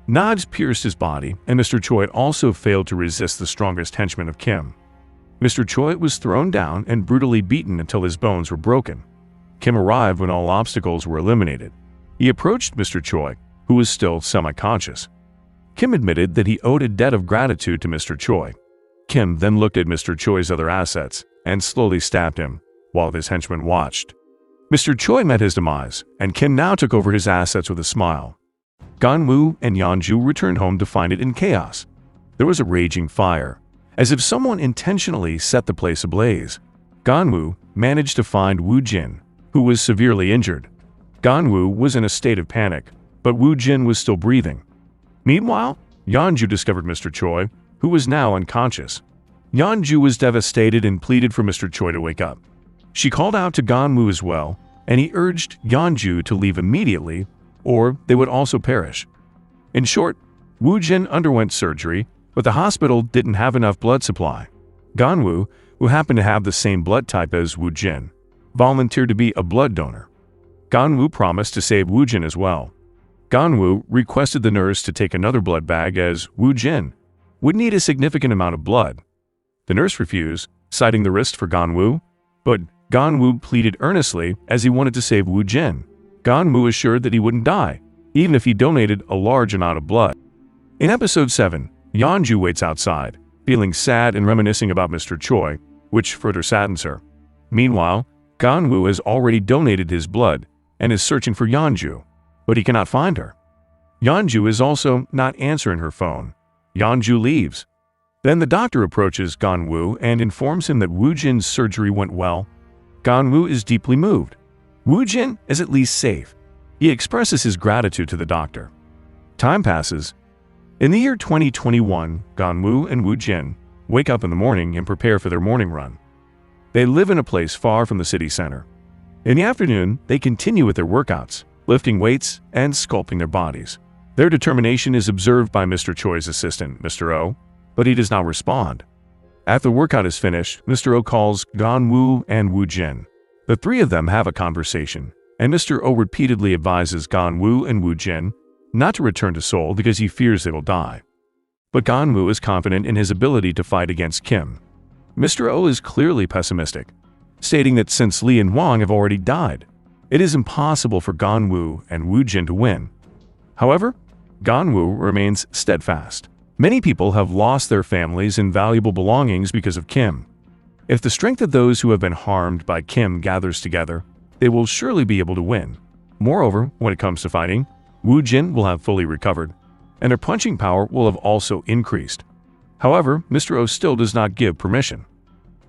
Knives pierced his body, and Mr. Choi also failed to resist the strongest henchman of Kim. Mr. Choi was thrown down and brutally beaten until his bones were broken. Kim arrived when all obstacles were eliminated. He approached Mr. Choi, who was still semi-conscious. Kim admitted that he owed a debt of gratitude to Mr. Choi. Kim then looked at Mr. Choi's other assets and slowly stabbed him, while his henchmen watched. Mr. Choi met his demise, and Kim now took over his assets with a smile. Gun-woo and Yeonju returned home to find it in chaos. There was a raging fire, as if someone intentionally set the place ablaze. Gun-woo managed to find Woo-jin, who was severely injured. Gun-woo was in a state of panic, but Woo-jin was still breathing. Meanwhile, Yeonju discovered Mr. Choi, who was now unconscious. Yeonju was devastated and pleaded for Mr. Choi to wake up. She called out to Gun-woo as well, and he urged Yeonju to leave immediately, or they would also perish. In short, Woo-jin underwent surgery, but the hospital didn't have enough blood supply. Gun-woo, who happened to have the same blood type as Woo-jin, volunteered to be a blood donor. Gun-woo promised to save Woo-jin as well. Gun-woo requested the nurse to take another blood bag as Woo-jin would need a significant amount of blood. The nurse refused, citing the risk for Gun-woo, but Gun-woo pleaded earnestly as he wanted to save Woo-jin. Gun-woo assured that he wouldn't die, even if he donated a large amount of blood. In episode 7, Yeonju waits outside, feeling sad and reminiscing about Mr. Choi, which further saddens her. Meanwhile, Gun-woo has already donated his blood and is searching for Yeonju, but he cannot find her. Yeonju is also not answering her phone. Yeonju leaves. Then the doctor approaches Gun-woo and informs him that Woo-jin's surgery went well. Gun-woo is deeply moved. Woo-jin is at least safe. He expresses his gratitude to the doctor. Time passes. In the year 2021, Gun-woo and Woo-jin wake up in the morning and prepare for their morning run. They live in a place far from the city center. In the afternoon, they continue with their workouts, lifting weights and sculpting their bodies. Their determination is observed by Mr. Choi's assistant, Mr. Oh, but he does not respond. After the workout is finished, Mr. Oh calls Gun-woo and Woo-jin. The three of them have a conversation, and Mr. Oh repeatedly advises Gun-woo and Woo-jin not to return to Seoul because he fears they will die. But Gun-woo is confident in his ability to fight against Kim. Mr. Oh is clearly pessimistic, stating that since Lee and Wong have already died, it is impossible for Gun-woo and Woo-jin to win. However, Gun-woo remains steadfast. Many people have lost their families and valuable belongings because of Kim. If the strength of those who have been harmed by Kim gathers together, they will surely be able to win. Moreover, when it comes to fighting, Woo-jin will have fully recovered, and their punching power will have also increased. However, Mr. Oh still does not give permission.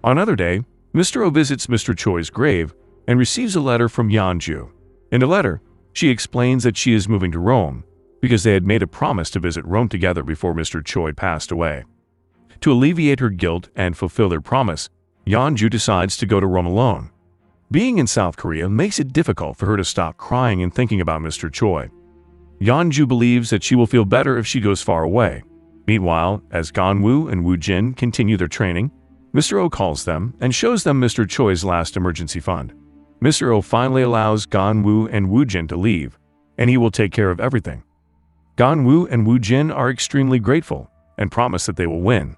On another day, Mr. Oh visits Mr. Choi's grave and receives a letter from Yeonju. In the letter, she explains that she is moving to Rome because they had made a promise to visit Rome together before Mr. Choi passed away. To alleviate her guilt and fulfill their promise, Yeonju decides to go to Rome alone. Being in South Korea makes it difficult for her to stop crying and thinking about Mr. Choi. Yeonju believes that she will feel better if she goes far away. Meanwhile, as Gun-woo and Woo-jin continue their training, Mr. Oh calls them and shows them Mr. Choi's last emergency fund. Mr. Oh finally allows Gun-woo and Woo-jin to leave, and he will take care of everything. Gun-woo and Woo-jin are extremely grateful and promise that they will win.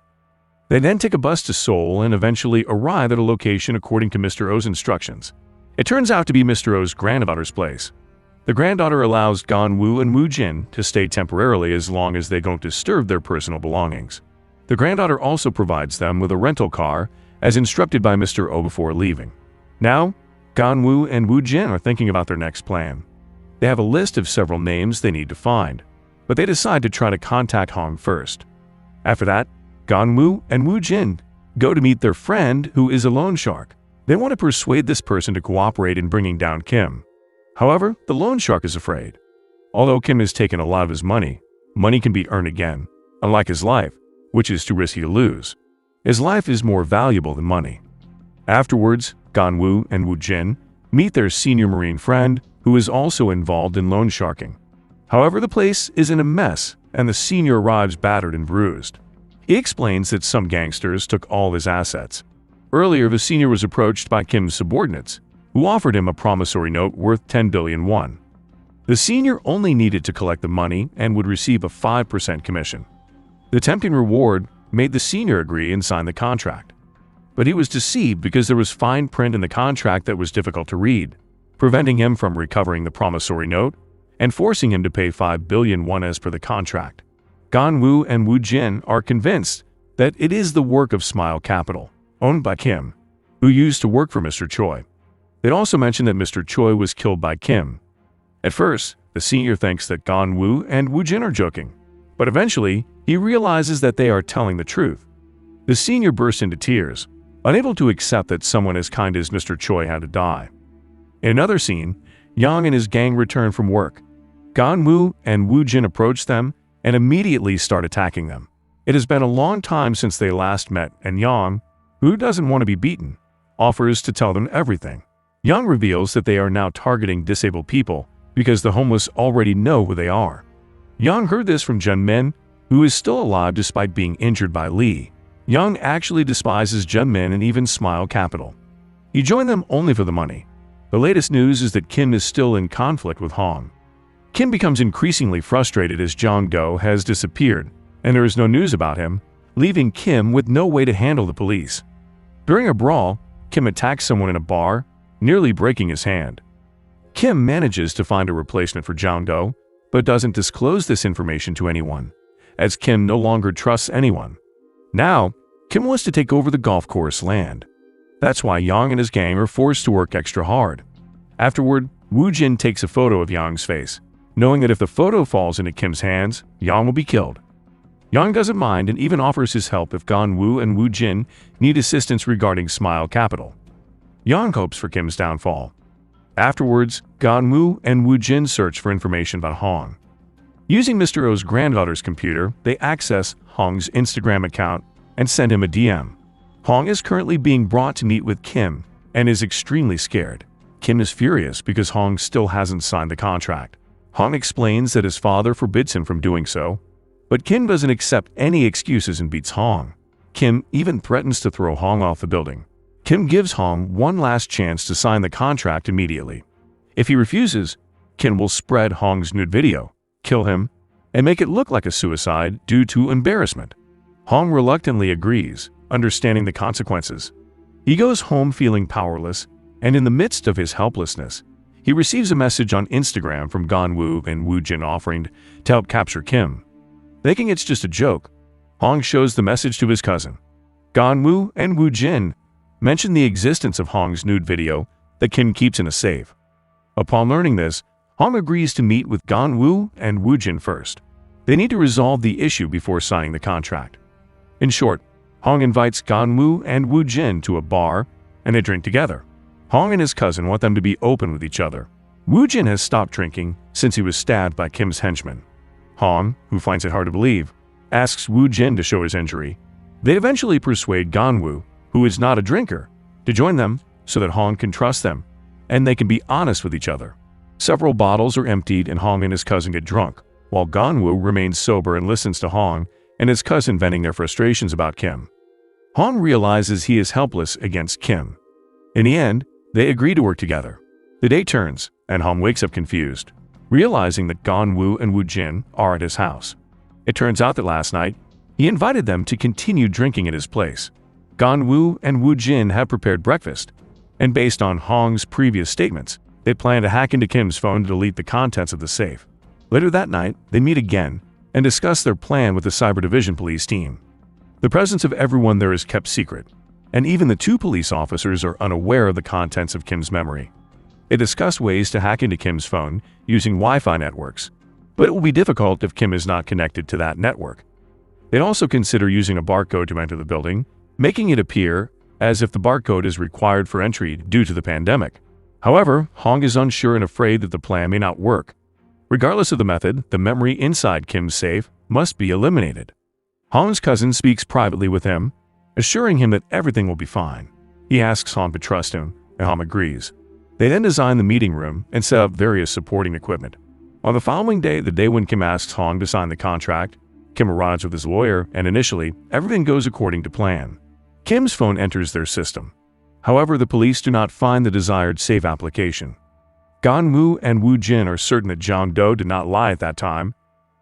They then take a bus to Seoul and eventually arrive at a location according to Mr. Oh's instructions. It turns out to be Mr. Oh's granddaughter's place. The granddaughter allows Gun-woo and Woo-jin to stay temporarily as long as they don't disturb their personal belongings. The granddaughter also provides them with a rental car, as instructed by Mr. Oh before leaving. Now, Gun-woo and Woo-jin are thinking about their next plan. They have a list of several names they need to find, but they decide to try to contact Hong first. After that, Gun-woo and Woo-jin go to meet their friend who is a loan shark. They want to persuade this person to cooperate in bringing down Kim. However, the loan shark is afraid. Although Kim has taken a lot of his money, money can be earned again, unlike his life, which is too risky to lose. His life is more valuable than money. Afterwards, Gun-woo and Woo-jin meet their senior Marine friend, who is also involved in loan sharking. However, the place is in a mess, and the senior arrives battered and bruised. He explains that some gangsters took all his assets. Earlier, the senior was approached by Kim's subordinates, who offered him a promissory note worth 10 billion won. The senior only needed to collect the money and would receive a 5% commission. The tempting reward made the senior agree and sign the contract. But he was deceived because there was fine print in the contract that was difficult to read, preventing him from recovering the promissory note and forcing him to pay 5 billion won as per the contract. Gun-woo and Woo-jin are convinced that it is the work of Smile Capital, owned by Kim, who used to work for Mr. Choi. They'd also mention that Mr. Choi was killed by Kim. At first, the senior thinks that Gun-woo and Woo-jin are joking, but eventually, he realizes that they are telling the truth. The senior bursts into tears, unable to accept that someone as kind as Mr. Choi had to die. In another scene, Yang and his gang return from work. Gun-woo and Woo-jin approach them and immediately start attacking them. It has been a long time since they last met, and Yang, who doesn't want to be beaten, offers to tell them everything. Yang reveals that they are now targeting disabled people because the homeless already know who they are. Yang heard this from Jun-min, who is still alive despite being injured by Lee. Yang actually despises Jun-min and even Smile Capital. He joined them only for the money. The latest news is that Kim is still in conflict with Hong. Kim becomes increasingly frustrated as Jong-do has disappeared, and there is no news about him, leaving Kim with no way to handle the police. During a brawl, Kim attacks someone in a bar, nearly breaking his hand. Kim manages to find a replacement for Jong-do, but doesn't disclose this information to anyone, as Kim no longer trusts anyone. Now, Kim wants to take over the golf course land. That's why Yang and his gang are forced to work extra hard. Afterward, Woo-jin takes a photo of Yang's face, knowing that if the photo falls into Kim's hands, Yang will be killed. Yang doesn't mind and even offers his help if Gun-woo and Woo-jin need assistance regarding Smile Capital. Yang hopes for Kim's downfall. Afterwards, Gun-woo and Woo-jin search for information about Hong. Using Mr. Oh's granddaughter's computer, they access Hong's Instagram account and send him a DM. Hong is currently being brought to meet with Kim and is extremely scared. Kim is furious because Hong still hasn't signed the contract. Hong explains that his father forbids him from doing so, but Kim doesn't accept any excuses and beats Hong. Kim even threatens to throw Hong off the building. Kim gives Hong one last chance to sign the contract immediately. If he refuses, Kim will spread Hong's nude video, kill him, and make it look like a suicide due to embarrassment. Hong reluctantly agrees, understanding the consequences. He goes home feeling powerless, and in the midst of his helplessness, he receives a message on Instagram from Gun-woo and Woo-jin offering to help capture Kim. Thinking it's just a joke, Hong shows the message to his cousin. Gun-woo and Woo-jin mention the existence of Hong's nude video that Kim keeps in a safe. Upon learning this, Hong agrees to meet with Gun-woo and Woo-jin first. They need to resolve the issue before signing the contract. In short, Hong invites Gun-woo and Woo-jin to a bar, and they drink together. Hong and his cousin want them to be open with each other. Woo-jin has stopped drinking since he was stabbed by Kim's henchmen. Hong, who finds it hard to believe, asks Woo-jin to show his injury. They eventually persuade Gun-woo, who is not a drinker, to join them so that Hong can trust them and they can be honest with each other. Several bottles are emptied and Hong and his cousin get drunk, while Gun-woo remains sober and listens to Hong and his cousin venting their frustrations about Kim. Hong realizes he is helpless against Kim. In the end, they agree to work together. The day turns, and Hong wakes up confused, realizing that Gun-woo and Woo-jin are at his house. It turns out that last night, he invited them to continue drinking at his place. Gun-woo and Woo-jin have prepared breakfast, and based on Hong's previous statements, they plan to hack into Kim's phone to delete the contents of the safe. Later that night, they meet again and discuss their plan with the Cyber Division police team. The presence of everyone there is kept secret, and even the two police officers are unaware of the contents of Kim's memory. They discuss ways to hack into Kim's phone using Wi-Fi networks, but it will be difficult if Kim is not connected to that network. They'd also consider using a barcode to enter the building, making it appear as if the barcode is required for entry due to the pandemic. However, Hong is unsure and afraid that the plan may not work. Regardless of the method, the memory inside Kim's safe must be eliminated. Hong's cousin speaks privately with him, assuring him that everything will be fine. He asks Hong to trust him, and Hong agrees. They then design the meeting room and set up various supporting equipment. On the following day, the day when Kim asks Hong to sign the contract, Kim arrives with his lawyer, and initially, everything goes according to plan. Kim's phone enters their system. However, the police do not find the desired safe application. Gun-woo and Woo-jin are certain that Jong-do did not lie at that time,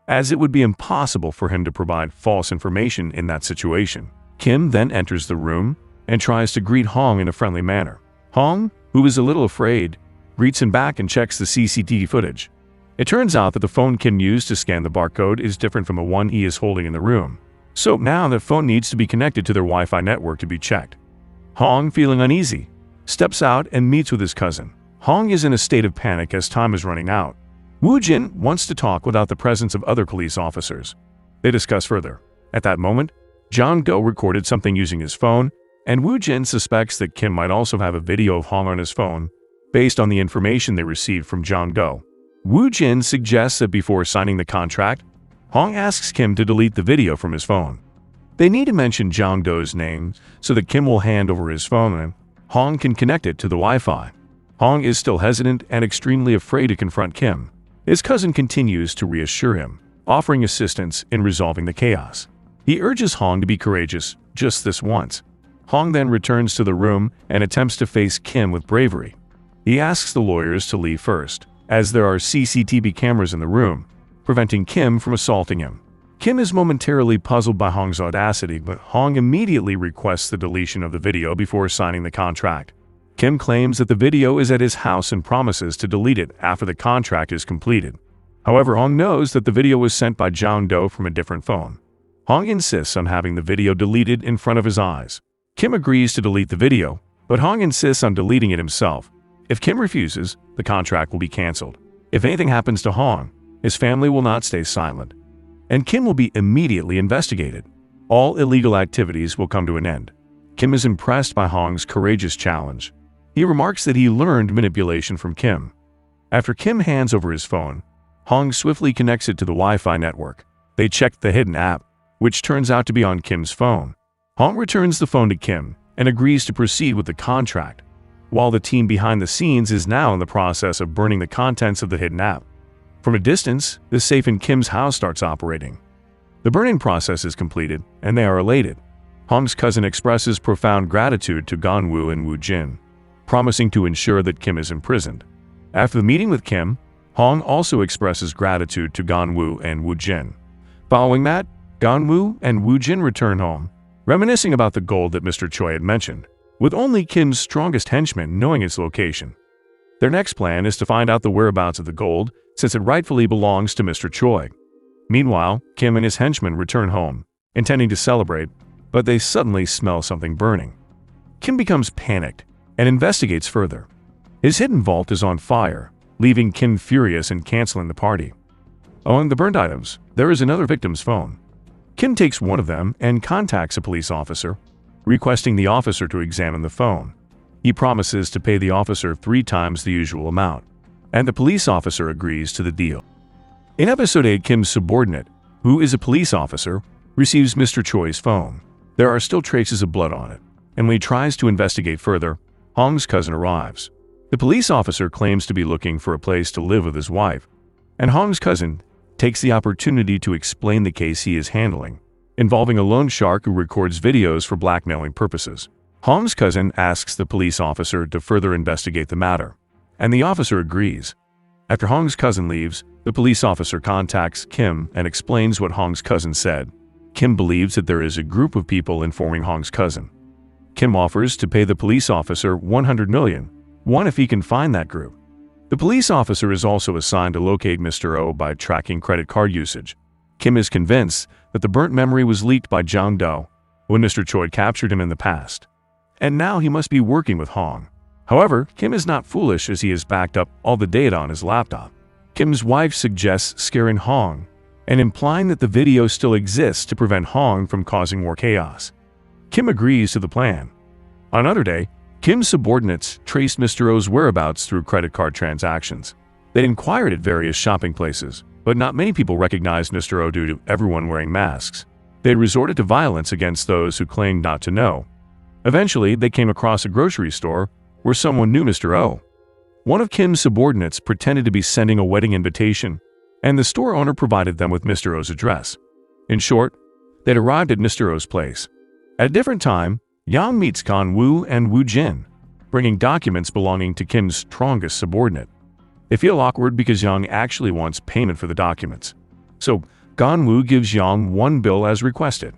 as it would be impossible for him to provide false information in that situation. Kim then enters the room and tries to greet Hong in a friendly manner. Hong, who is a little afraid, greets him back and checks the CCTV footage. It turns out that the phone Kim used to scan the barcode is different from the one he is holding in the room. So now the phone needs to be connected to their Wi-Fi network to be checked. Hong, feeling uneasy, steps out and meets with his cousin. Hong is in a state of panic as time is running out. Woo-jin wants to talk without the presence of other police officers. They discuss further. At that moment, Jong-do recorded something using his phone, and Woo-jin suspects that Kim might also have a video of Hong on his phone, based on the information they received from Jong-do. Woo-jin suggests that before signing the contract, Hong asks Kim to delete the video from his phone. They need to mention Jong-do's name so that Kim will hand over his phone and Hong can connect it to the Wi-Fi. Hong is still hesitant and extremely afraid to confront Kim. His cousin continues to reassure him, offering assistance in resolving the chaos. He urges Hong to be courageous just this once. Hong then returns to the room and attempts to face Kim with bravery. He asks the lawyers to leave first, as there are CCTV cameras in the room, preventing Kim from assaulting him. Kim is momentarily puzzled by Hong's audacity, but Hong immediately requests the deletion of the video before signing the contract. Kim claims that the video is at his house and promises to delete it after the contract is completed. However, Hong knows that the video was sent by Jong-do from a different phone. Hong insists on having the video deleted in front of his eyes. Kim agrees to delete the video, but Hong insists on deleting it himself. If Kim refuses, the contract will be canceled. If anything happens to Hong, his family will not stay silent, and Kim will be immediately investigated. All illegal activities will come to an end. Kim is impressed by Hong's courageous challenge. He remarks that he learned manipulation from Kim. After Kim hands over his phone, Hong swiftly connects it to the Wi-Fi network. They check the hidden app, which turns out to be on Kim's phone. Hong returns the phone to Kim and agrees to proceed with the contract, while the team behind the scenes is now in the process of burning the contents of the hidden app. From a distance, the safe in Kim's house starts operating. The burning process is completed, and they are elated. Hong's cousin expresses profound gratitude to Gun-woo and Woo-jin, promising to ensure that Kim is imprisoned. After the meeting with Kim, Hong also expresses gratitude to Gun-woo and Woo-jin. Following that, Gun-woo and Woo-jin return home, reminiscing about the gold that Mr. Choi had mentioned, with only Kim's strongest henchman knowing its location. Their next plan is to find out the whereabouts of the gold, since it rightfully belongs to Mr. Choi. Meanwhile, Kim and his henchmen return home, intending to celebrate, but they suddenly smell something burning. Kim becomes panicked and investigates further. His hidden vault is on fire, leaving Kim furious and canceling the party. Among the burned items, there is another victim's phone. Kim takes one of them and contacts a police officer, requesting the officer to examine the phone. He promises to pay the officer 3 times the usual amount, and the police officer agrees to the deal. In episode 8, Kim's subordinate, who is a police officer, receives Mr. Choi's phone. There are still traces of blood on it, and when he tries to investigate further, Hong's cousin arrives. The police officer claims to be looking for a place to live with his wife, and Hong's cousin takes the opportunity to explain the case he is handling, involving a loan shark who records videos for blackmailing purposes. Hong's cousin asks the police officer to further investigate the matter, and the officer agrees. After Hong's cousin leaves, the police officer contacts Kim and explains what Hong's cousin said. Kim believes that there is a group of people informing Hong's cousin. Kim offers to pay the police officer 100 million won if he can find that group. The police officer is also assigned to locate Mr. O by tracking credit card usage. Kim is convinced that the burnt memory was leaked by Jang Do when Mr. Choi captured him in the past, and now he must be working with Hong. However, Kim is not foolish as he has backed up all the data on his laptop. Kim's wife suggests scaring Hong and implying that the video still exists to prevent Hong from causing more chaos. Kim agrees to the plan. On another day, Kim's subordinates traced Mr. O's whereabouts through credit card transactions. They inquired at various shopping places, but not many people recognized Mr. O due to everyone wearing masks. They resorted to violence against those who claimed not to know. Eventually, they came across a grocery store where someone knew Mr. O. One of Kim's subordinates pretended to be sending a wedding invitation, and the store owner provided them with Mr. O's address. In short, they'd arrived at Mr. O's place. At a different time, Yang meets Gun-woo and Woo-jin, bringing documents belonging to Kim's strongest subordinate. They feel awkward because Yang actually wants payment for the documents. So, Gun-woo gives Yang one bill as requested.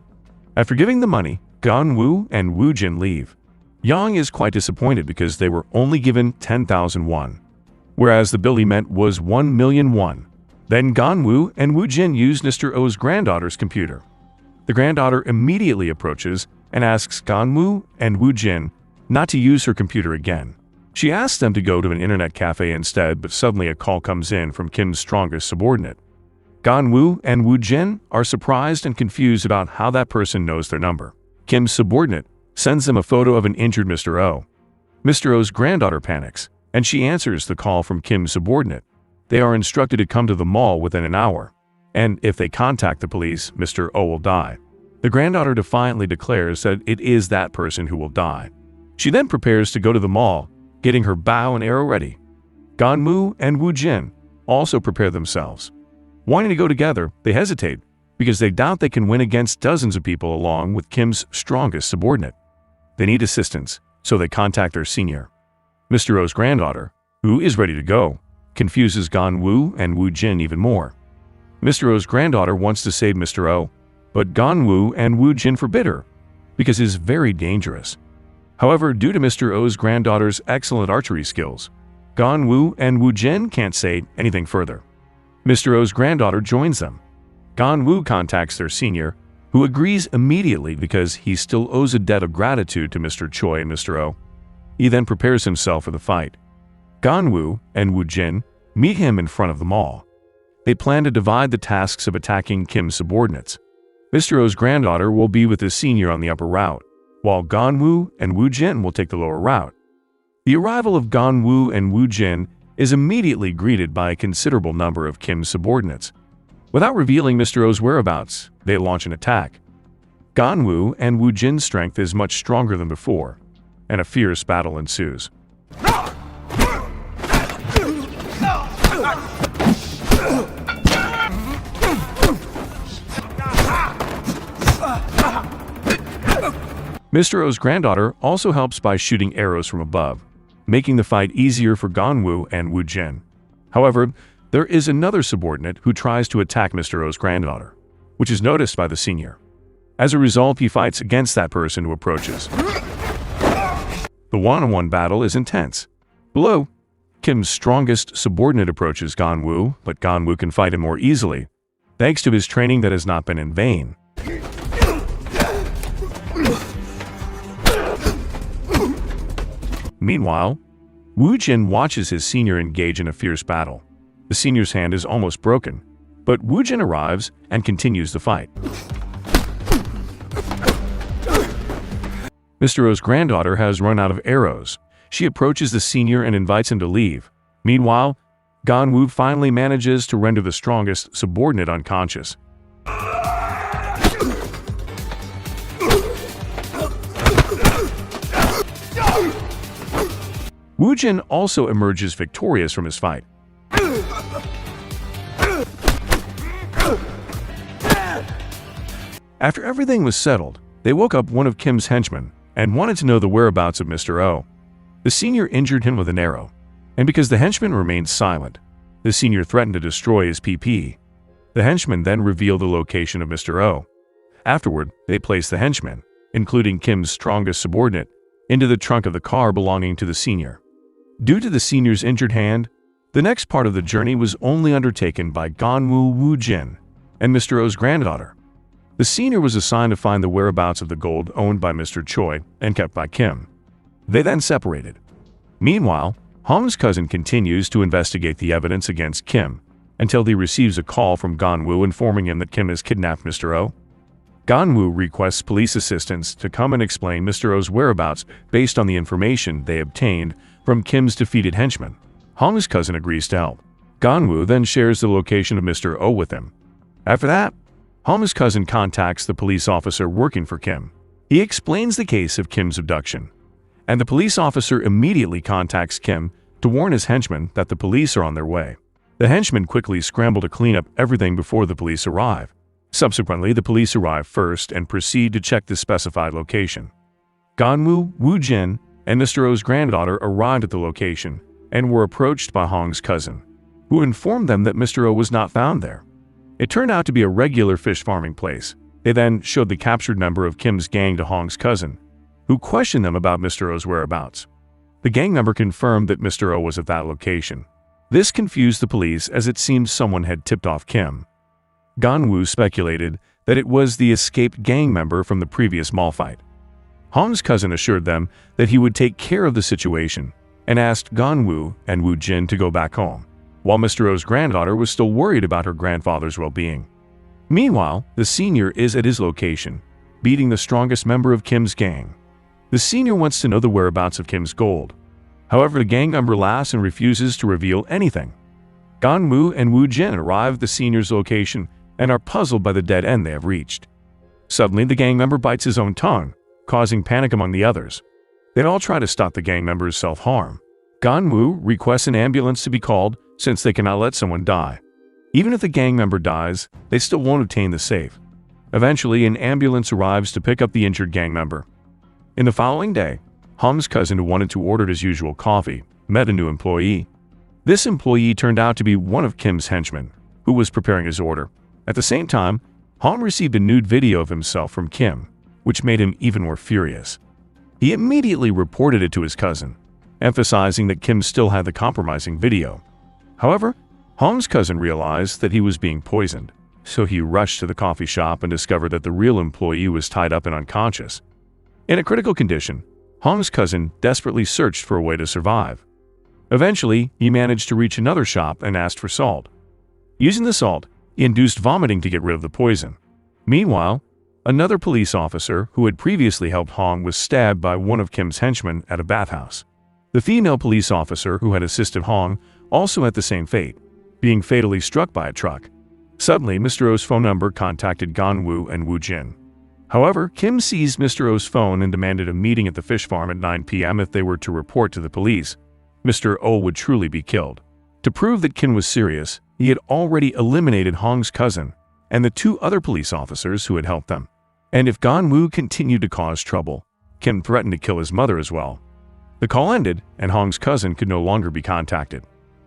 After giving the money, Gun-woo and Woo-jin leave. Yang is quite disappointed because they were only given 10,000 won, whereas the bill he meant was 1 million won. Then Gun-woo and Woo-jin use Mr. O's granddaughter's computer. The granddaughter immediately approaches and asks Gun-woo and Woo-jin not to use her computer again. She asks them to go to an internet cafe instead, but suddenly a call comes in from Kim's strongest subordinate. Gun-woo and Woo-jin are surprised and confused about how that person knows their number. Kim's subordinate sends them a photo of an injured Mr. O. Mr. O's granddaughter panics, and she answers the call from Kim's subordinate. They are instructed to come to the mall within an hour, and if they contact the police, Mr. O will die. The granddaughter defiantly declares that it is that person who will die. She then prepares to go to the mall, getting her bow and arrow ready. Gun-woo and Woo-jin also prepare themselves. Wanting to go together, they hesitate because they doubt they can win against dozens of people along with Kim's strongest subordinate. They need assistance, so they contact their senior. Mr. O's granddaughter, who is ready to go, confuses Gun-woo and Woo-jin even more. Mr. O's granddaughter wants to save Mr. O, but Gun-woo and Woo-jin forbid her because it is very dangerous. However, due to Mr. O's granddaughter's excellent archery skills, Gun-woo and Woo-jin can't say anything further. Mr. O's granddaughter joins them. Gun-woo contacts their senior, who agrees immediately because he still owes a debt of gratitude to Mr. Choi and Mr. O. He then prepares himself for the fight. Gun-woo and Woo-jin meet him in front of the mall. They plan to divide the tasks of attacking Kim's subordinates. Mr. O's granddaughter will be with his senior on the upper route, while Gun-woo and Woo-jin will take the lower route. The arrival of Gun-woo and Woo-jin is immediately greeted by a considerable number of Kim's subordinates. Without revealing Mr. O's whereabouts, they launch an attack. Gun-woo and Woo-jin's strength is much stronger than before, and a fierce battle ensues. Mr. O's granddaughter also helps by shooting arrows from above, making the fight easier for Gun-woo and Woo-jin. However, there is another subordinate who tries to attack Mr. O's granddaughter, which is noticed by the senior. As a result, he fights against that person who approaches. The one-on-one battle is intense. Below, Kim's strongest subordinate approaches Gun-woo, but Gun-woo can fight him more easily, thanks to his training that has not been in vain. Meanwhile, Woo-jin watches his senior engage in a fierce battle. The senior's hand is almost broken, but Woo-jin arrives and continues the fight. Mr. O's granddaughter has run out of arrows. She approaches the senior and invites him to leave. Meanwhile, Gun-woo finally manages to render the strongest subordinate unconscious. Woo-jin also emerges victorious from his fight. After everything was settled, they woke up one of Kim's henchmen and wanted to know the whereabouts of Mr. O. The senior injured him with an arrow, and because the henchman remained silent, the senior threatened to destroy his PP. The henchman then revealed the location of Mr. O. Afterward, they placed the henchman, including Kim's strongest subordinate, into the trunk of the car belonging to the senior. Due to the senior's injured hand, the next part of the journey was only undertaken by Gun-woo and Woo-jin and Mr. O's granddaughter. The senior was assigned to find the whereabouts of the gold owned by Mr. Choi and kept by Kim. They then separated. Meanwhile, Hong's cousin continues to investigate the evidence against Kim until he receives a call from Gun-woo informing him that Kim has kidnapped Mr. O. Gun-woo requests police assistance to come and explain Mr. O's whereabouts based on the information they obtained from Kim's defeated henchmen. Hong's cousin agrees to help. Gun-woo then shares the location of Mr. O with him. After that, Hong's cousin contacts the police officer working for Kim. He explains the case of Kim's abduction, and the police officer immediately contacts Kim to warn his henchmen that the police are on their way. The henchmen quickly scramble to clean up everything before the police arrive. Subsequently, the police arrive first and proceed to check the specified location. Gun-woo, Woo-jin, and Mr. O's granddaughter arrived at the location and were approached by Hong's cousin, who informed them that Mr. O was not found there. It turned out to be a regular fish farming place. They then showed the captured member of Kim's gang to Hong's cousin, who questioned them about Mr. O's whereabouts. The gang member confirmed that Mr. O was at that location. This confused the police as it seemed someone had tipped off Kim. Gun-woo speculated that it was the escaped gang member from the previous mall fight. Hong's cousin assured them that he would take care of the situation and asked Gun-woo and Woo-jin to go back home, while Mr. O's granddaughter was still worried about her grandfather's well-being. Meanwhile, the senior is at his location, beating the strongest member of Kim's gang. The senior wants to know the whereabouts of Kim's gold. However, the gang member laughs and refuses to reveal anything. Gun-woo and Woo-jin arrive at the senior's location and are puzzled by the dead end they have reached. Suddenly, the gang member bites his own tongue, causing panic among the others. They all try to stop the gang member's self-harm. Gun-woo requests an ambulance to be called since they cannot let someone die. Even if the gang member dies, they still won't obtain the safe. Eventually, an ambulance arrives to pick up the injured gang member. In the following day, Hong's cousin, who wanted to order his usual coffee, met a new employee. This employee turned out to be one of Kim's henchmen, who was preparing his order. At the same time, Hong received a nude video of himself from Kim, which made him even more furious. He immediately reported it to his cousin, emphasizing that Kim still had the compromising video. However, Hong's cousin realized that he was being poisoned, so he rushed to the coffee shop and discovered that the real employee was tied up and unconscious. In a critical condition, Hong's cousin desperately searched for a way to survive. Eventually, he managed to reach another shop and asked for salt. Using the salt, he induced vomiting to get rid of the poison. Meanwhile, another police officer who had previously helped Hong was stabbed by one of Kim's henchmen at a bathhouse. The female police officer who had assisted Hong also had the same fate, being fatally struck by a truck. Suddenly, Mr. O's phone number contacted Gun-woo and Woo-jin. However, Kim seized Mr. O's phone and demanded a meeting at the fish farm at 9 p.m. if they were to report to the police. Mr. O would truly be killed. To prove that Kim was serious, he had already eliminated Hong's cousin and the two other police officers who had helped them. And if Gun-woo continued to cause trouble, Kim threatened to kill his mother as well. The call ended, and Hong's cousin could no longer be contacted.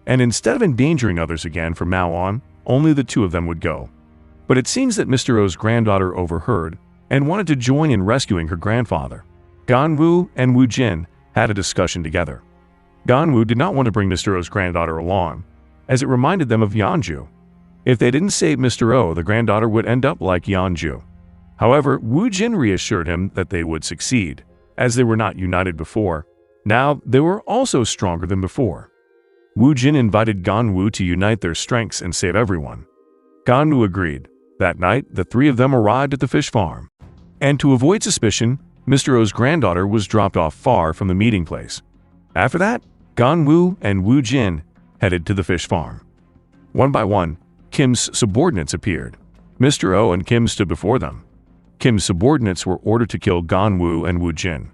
And instead of endangering others again from now on, only the two of them would go. But it seems that Mr. O's granddaughter overheard and wanted to join in rescuing her grandfather. Gun-woo and Woo-jin had a discussion together. Gun-woo did not want to bring Mr. O's granddaughter along, as it reminded them of Yeonju. If they didn't save Mr. O, the granddaughter would end up like Yeonju. However, Woo-jin reassured him that they would succeed, as they were not united before. Now, they were also stronger than before. Woo-jin invited Gun-woo to unite their strengths and save everyone. Gun-woo agreed. That night, the three of them arrived at the fish farm. And to avoid suspicion, Mr. O's granddaughter was dropped off far from the meeting place. After that, Gun-woo and Woo-jin headed to the fish farm. One by one, Kim's subordinates appeared. Mr. O and Kim stood before them. Kim's subordinates were ordered to kill Gun-woo and Woo-jin.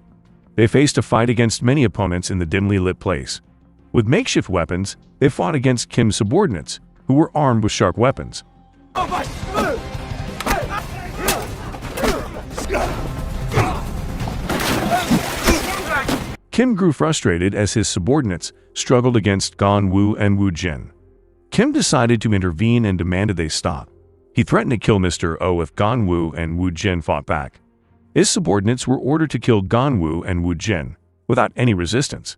They faced a fight against many opponents in the dimly lit place. With makeshift weapons, they fought against Kim's subordinates, who were armed with sharp weapons. Kim grew frustrated as his subordinates struggled against Gun-woo and Woo-jin. Kim decided to intervene and demanded they stop. He threatened to kill Mr. Oh if Gun-woo and Woo-jin fought back. His subordinates were ordered to kill Gun-woo and Woo-jin without any resistance.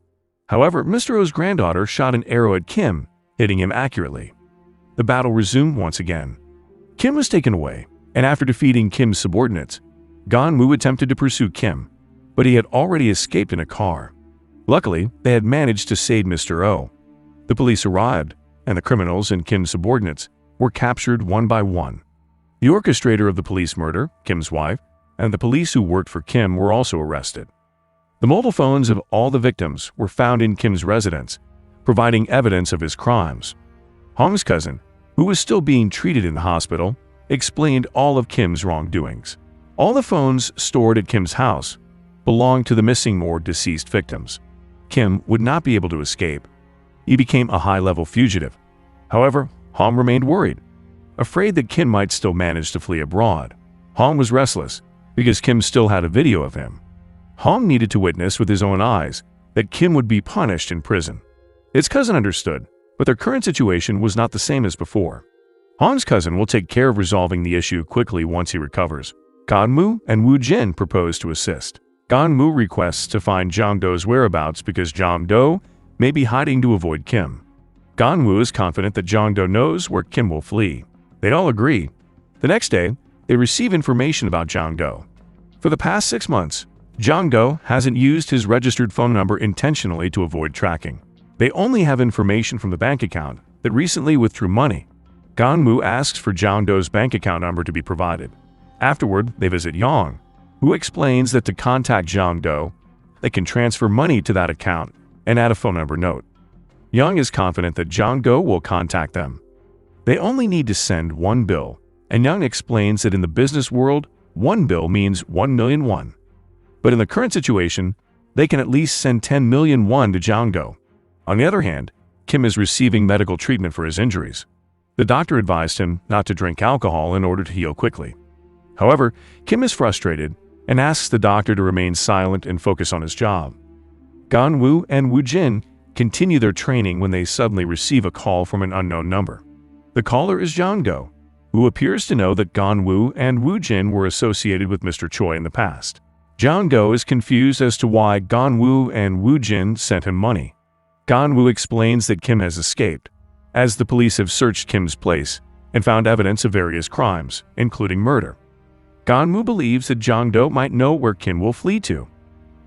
However, Mr. Oh's granddaughter shot an arrow at Kim, hitting him accurately. The battle resumed once again. Kim was taken away, and after defeating Kim's subordinates, Gun-woo attempted to pursue Kim, but he had already escaped in a car. Luckily, they had managed to save Mr. Oh. The police arrived, and the criminals and Kim's subordinates were captured one by one. The orchestrator of the police murder, Kim's wife, and the police who worked for Kim were also arrested. The mobile phones of all the victims were found in Kim's residence, providing evidence of his crimes. Hong's cousin, who was still being treated in the hospital, explained all of Kim's wrongdoings. All the phones stored at Kim's house belonged to the missing or deceased victims. Kim would not be able to escape. He became a high-level fugitive. However, Hong remained worried, afraid that Kim might still manage to flee abroad. Hong was restless because Kim still had a video of him. Hong needed to witness with his own eyes that Kim would be punished in prison. His cousin understood, but their current situation was not the same as before. Hong's cousin will take care of resolving the issue quickly once he recovers. Gun-woo and Woo-jin propose to assist. Gun-woo requests to find Jang-do's whereabouts because Jang-do may be hiding to avoid Kim. Gun-woo is confident that Jang-do knows where Kim will flee. They all agree. The next day, they receive information about Jang-do. For the past 6 months, Jang-do hasn't used his registered phone number intentionally to avoid tracking. They only have information from the bank account that recently withdrew money. Gun-woo asks for Jang-do's bank account number to be provided. Afterward, they visit Yang, who explains that to contact Jang-do, they can transfer money to that account and add a phone number note. Yang is confident that Jang-do will contact them. They only need to send 1 bill, and Yang explains that in the business world, 1 bill means 1 million won. But in the current situation, they can at least send 10 million won to Jang-do. On the other hand, Kim is receiving medical treatment for his injuries. The doctor advised him not to drink alcohol in order to heal quickly. However, Kim is frustrated and asks the doctor to remain silent and focus on his job. Gun-woo and Woo-jin continue their training when they suddenly receive a call from an unknown number. The caller is Jang-do, who appears to know that Gun-woo and Woo-jin were associated with Mr. Choi in the past. Jang-do is confused as to why Gun-woo and Woo-jin sent him money. Gun-woo explains that Kim has escaped, as the police have searched Kim's place and found evidence of various crimes, including murder. Gun-woo believes that Jang-do might know where Kim will flee to.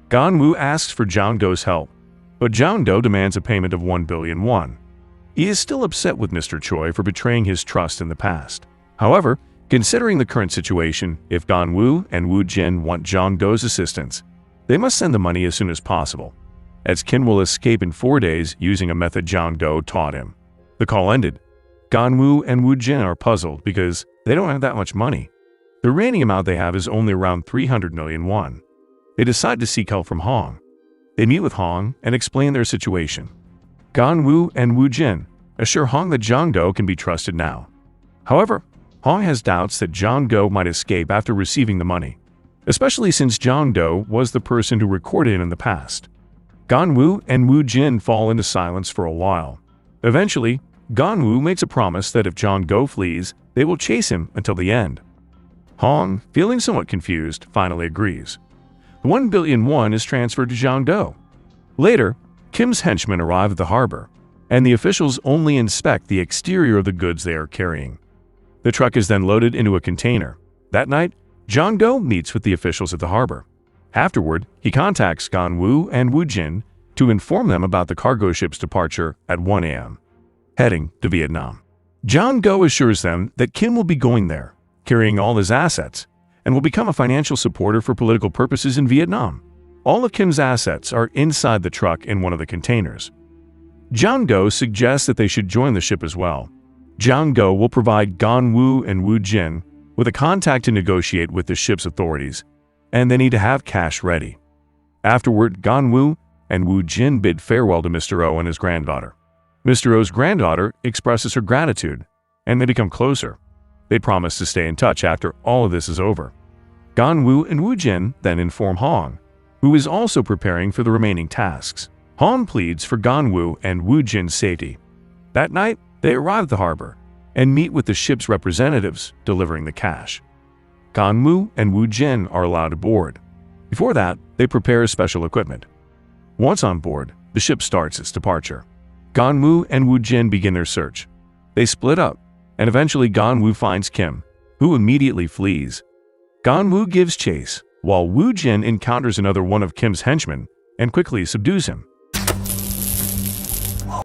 Gun-woo asks for Jang-do's help, but Jang-do demands a payment of 1 billion won. He is still upset with Mr. Choi for betraying his trust in the past. However, considering the current situation, if Gun-woo and Woo-jin want Jang-do's assistance, they must send the money as soon as possible, as Kim will escape in 4 days using a method Jang-do taught him. The call ended. Gun-woo and Woo-jin are puzzled because they don't have that much money. The remaining amount they have is only around 300 million won. They decide to seek help from Hong. They meet with Hong and explain their situation. Gun-woo and Woo-jin assure Hong that Jang-do can be trusted now. However, Hong has doubts that Jang-do might escape after receiving the money, especially since Jang-do was the person who recorded it in the past. Gun-woo and Woo-jin fall into silence for a while. Eventually, Gun-woo makes a promise that if Jang-do flees, they will chase him until the end. Hong, feeling somewhat confused, finally agrees. The 1 billion won is transferred to Jang-do. Later, Kim's henchmen arrive at the harbor, and the officials only inspect the exterior of the goods they are carrying. The truck is then loaded into a container. That night, Jang-do meets with the officials at the harbor. Afterward, he contacts Gun-woo and Woo-jin to inform them about the cargo ship's departure at 1 a.m., heading to Vietnam. Jang-do assures them that Kim will be going there, carrying all his assets, and will become a financial supporter for political purposes in Vietnam. All of Kim's assets are inside the truck in one of the containers. Jang-do suggests that they should join the ship as well. Jang-do will provide Gun-woo and Woo-jin with a contact to negotiate with the ship's authorities, and they need to have cash ready. Afterward, Gun-woo and Woo-jin bid farewell to Mr. Oh and his granddaughter. Mr. Oh's granddaughter expresses her gratitude, and they become closer. They promise to stay in touch after all of this is over. Gun-woo and Woo-jin then inform Hong, who is also preparing for the remaining tasks. Hong pleads for Gun-woo and Woo-jin's safety. That night, they arrive at the harbor and meet with the ship's representatives delivering the cash. Gun-woo and Woo-jin are allowed aboard. Before that, they prepare special equipment. Once on board, the ship starts its departure. Gun-woo and Woo-jin begin their search. They split up, and eventually Gun-woo finds Kim, who immediately flees. Gun-woo gives chase, while Woo-jin encounters another one of Kim's henchmen and quickly subdues him.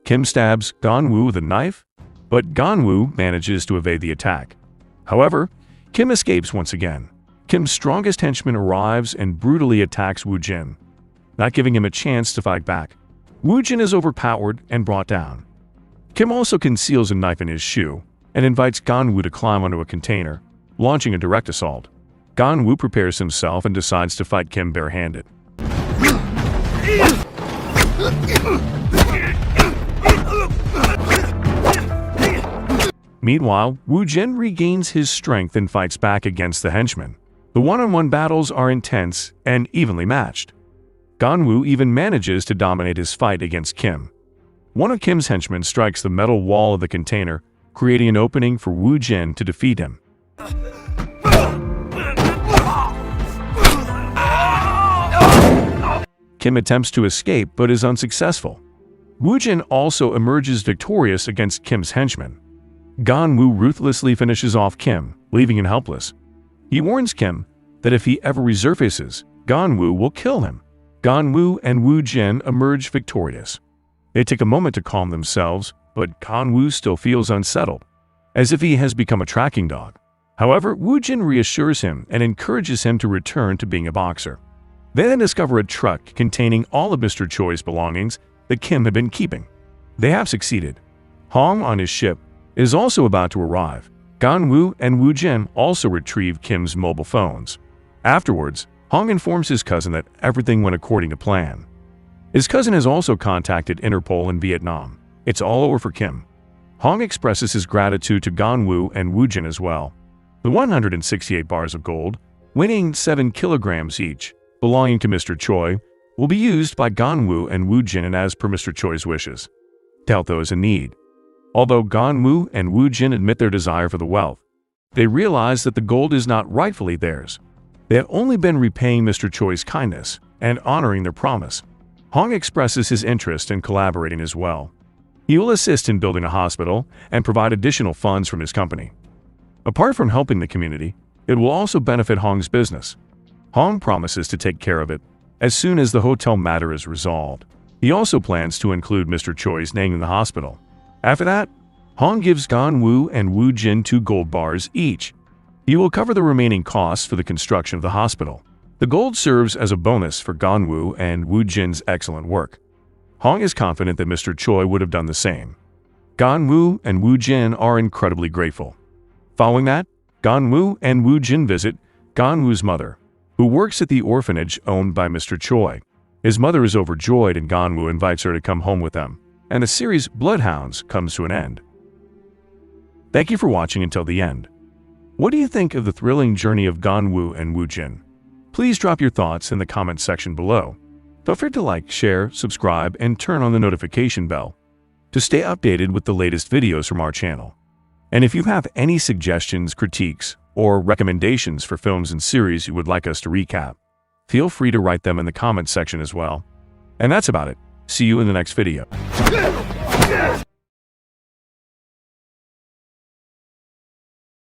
Kim stabs Gun-woo with a knife, but Gun-woo manages to evade the attack. However, Kim escapes once again. Kim's strongest henchman arrives and brutally attacks Woo-jin, not giving him a chance to fight back. Woo-jin is overpowered and brought down. Kim also conceals a knife in his shoe and invites Gun-woo to climb onto a container, launching a direct assault. Gun-woo prepares himself and decides to fight Kim barehanded. Meanwhile, Woo-jin regains his strength and fights back against the henchmen. The one-on-one battles are intense and evenly matched. Gun-woo even manages to dominate his fight against Kim. One of Kim's henchmen strikes the metal wall of the container, creating an opening for Woo-jin to defeat him. Kim attempts to escape but is unsuccessful. Woo-jin also emerges victorious against Kim's henchmen. Gun-woo ruthlessly finishes off Kim, leaving him helpless. He warns Kim that if he ever resurfaces, Gun-woo will kill him. Gun-woo and Woo-jin emerge victorious. They take a moment to calm themselves, but Gun-woo still feels unsettled, as if he has become a tracking dog. However, Woo-jin reassures him and encourages him to return to being a boxer. They then discover a truck containing all of Mr. Choi's belongings that Kim had been keeping. They have succeeded. Hong on his ship is also about to arrive. Gun-woo and Woo-jin also retrieve Kim's mobile phones. Afterwards, Hong informs his cousin that everything went according to plan. His cousin has also contacted Interpol in Vietnam. It's all over for Kim. Hong expresses his gratitude to Gun-woo and Woo-jin as well. The 168 bars of gold, weighing 7 kilograms each, belonging to Mr. Choi, will be used by Gun-woo and Woo-jin and as per Mr. Choi's wishes, to help those in need. Although Gun-woo and Woo-jin admit their desire for the wealth, they realize that the gold is not rightfully theirs. They have only been repaying Mr. Choi's kindness and honoring their promise. Hong expresses his interest in collaborating as well. He will assist in building a hospital and provide additional funds from his company. Apart from helping the community, it will also benefit Hong's business. Hong promises to take care of it as soon as the hotel matter is resolved. He also plans to include Mr. Choi's name in the hospital. After that, Hong gives Gun-woo and Woo-jin 2 gold bars each. He will cover the remaining costs for the construction of the hospital. The gold serves as a bonus for Gun-woo and Woo-jin's excellent work. Hong is confident that Mr. Choi would have done the same. Gun-woo and Woo-jin are incredibly grateful. Following that, Gun-woo and Woo-jin visit Gun-woo's mother, who works at the orphanage owned by Mr. Choi. His mother is overjoyed and Gun-woo invites her to come home with them, and the series Bloodhounds comes to an end. Thank you for watching until the end. What do you think of the thrilling journey of Gun-woo and Woo-jin? Please drop your thoughts in the comments section below. Feel free to like, share, subscribe, and turn on the notification bell to stay updated with the latest videos from our channel. And if you have any suggestions, critiques, or recommendations for films and series you would like us to recap, feel free to write them in the comments section as well. And that's about it. See you in the next video.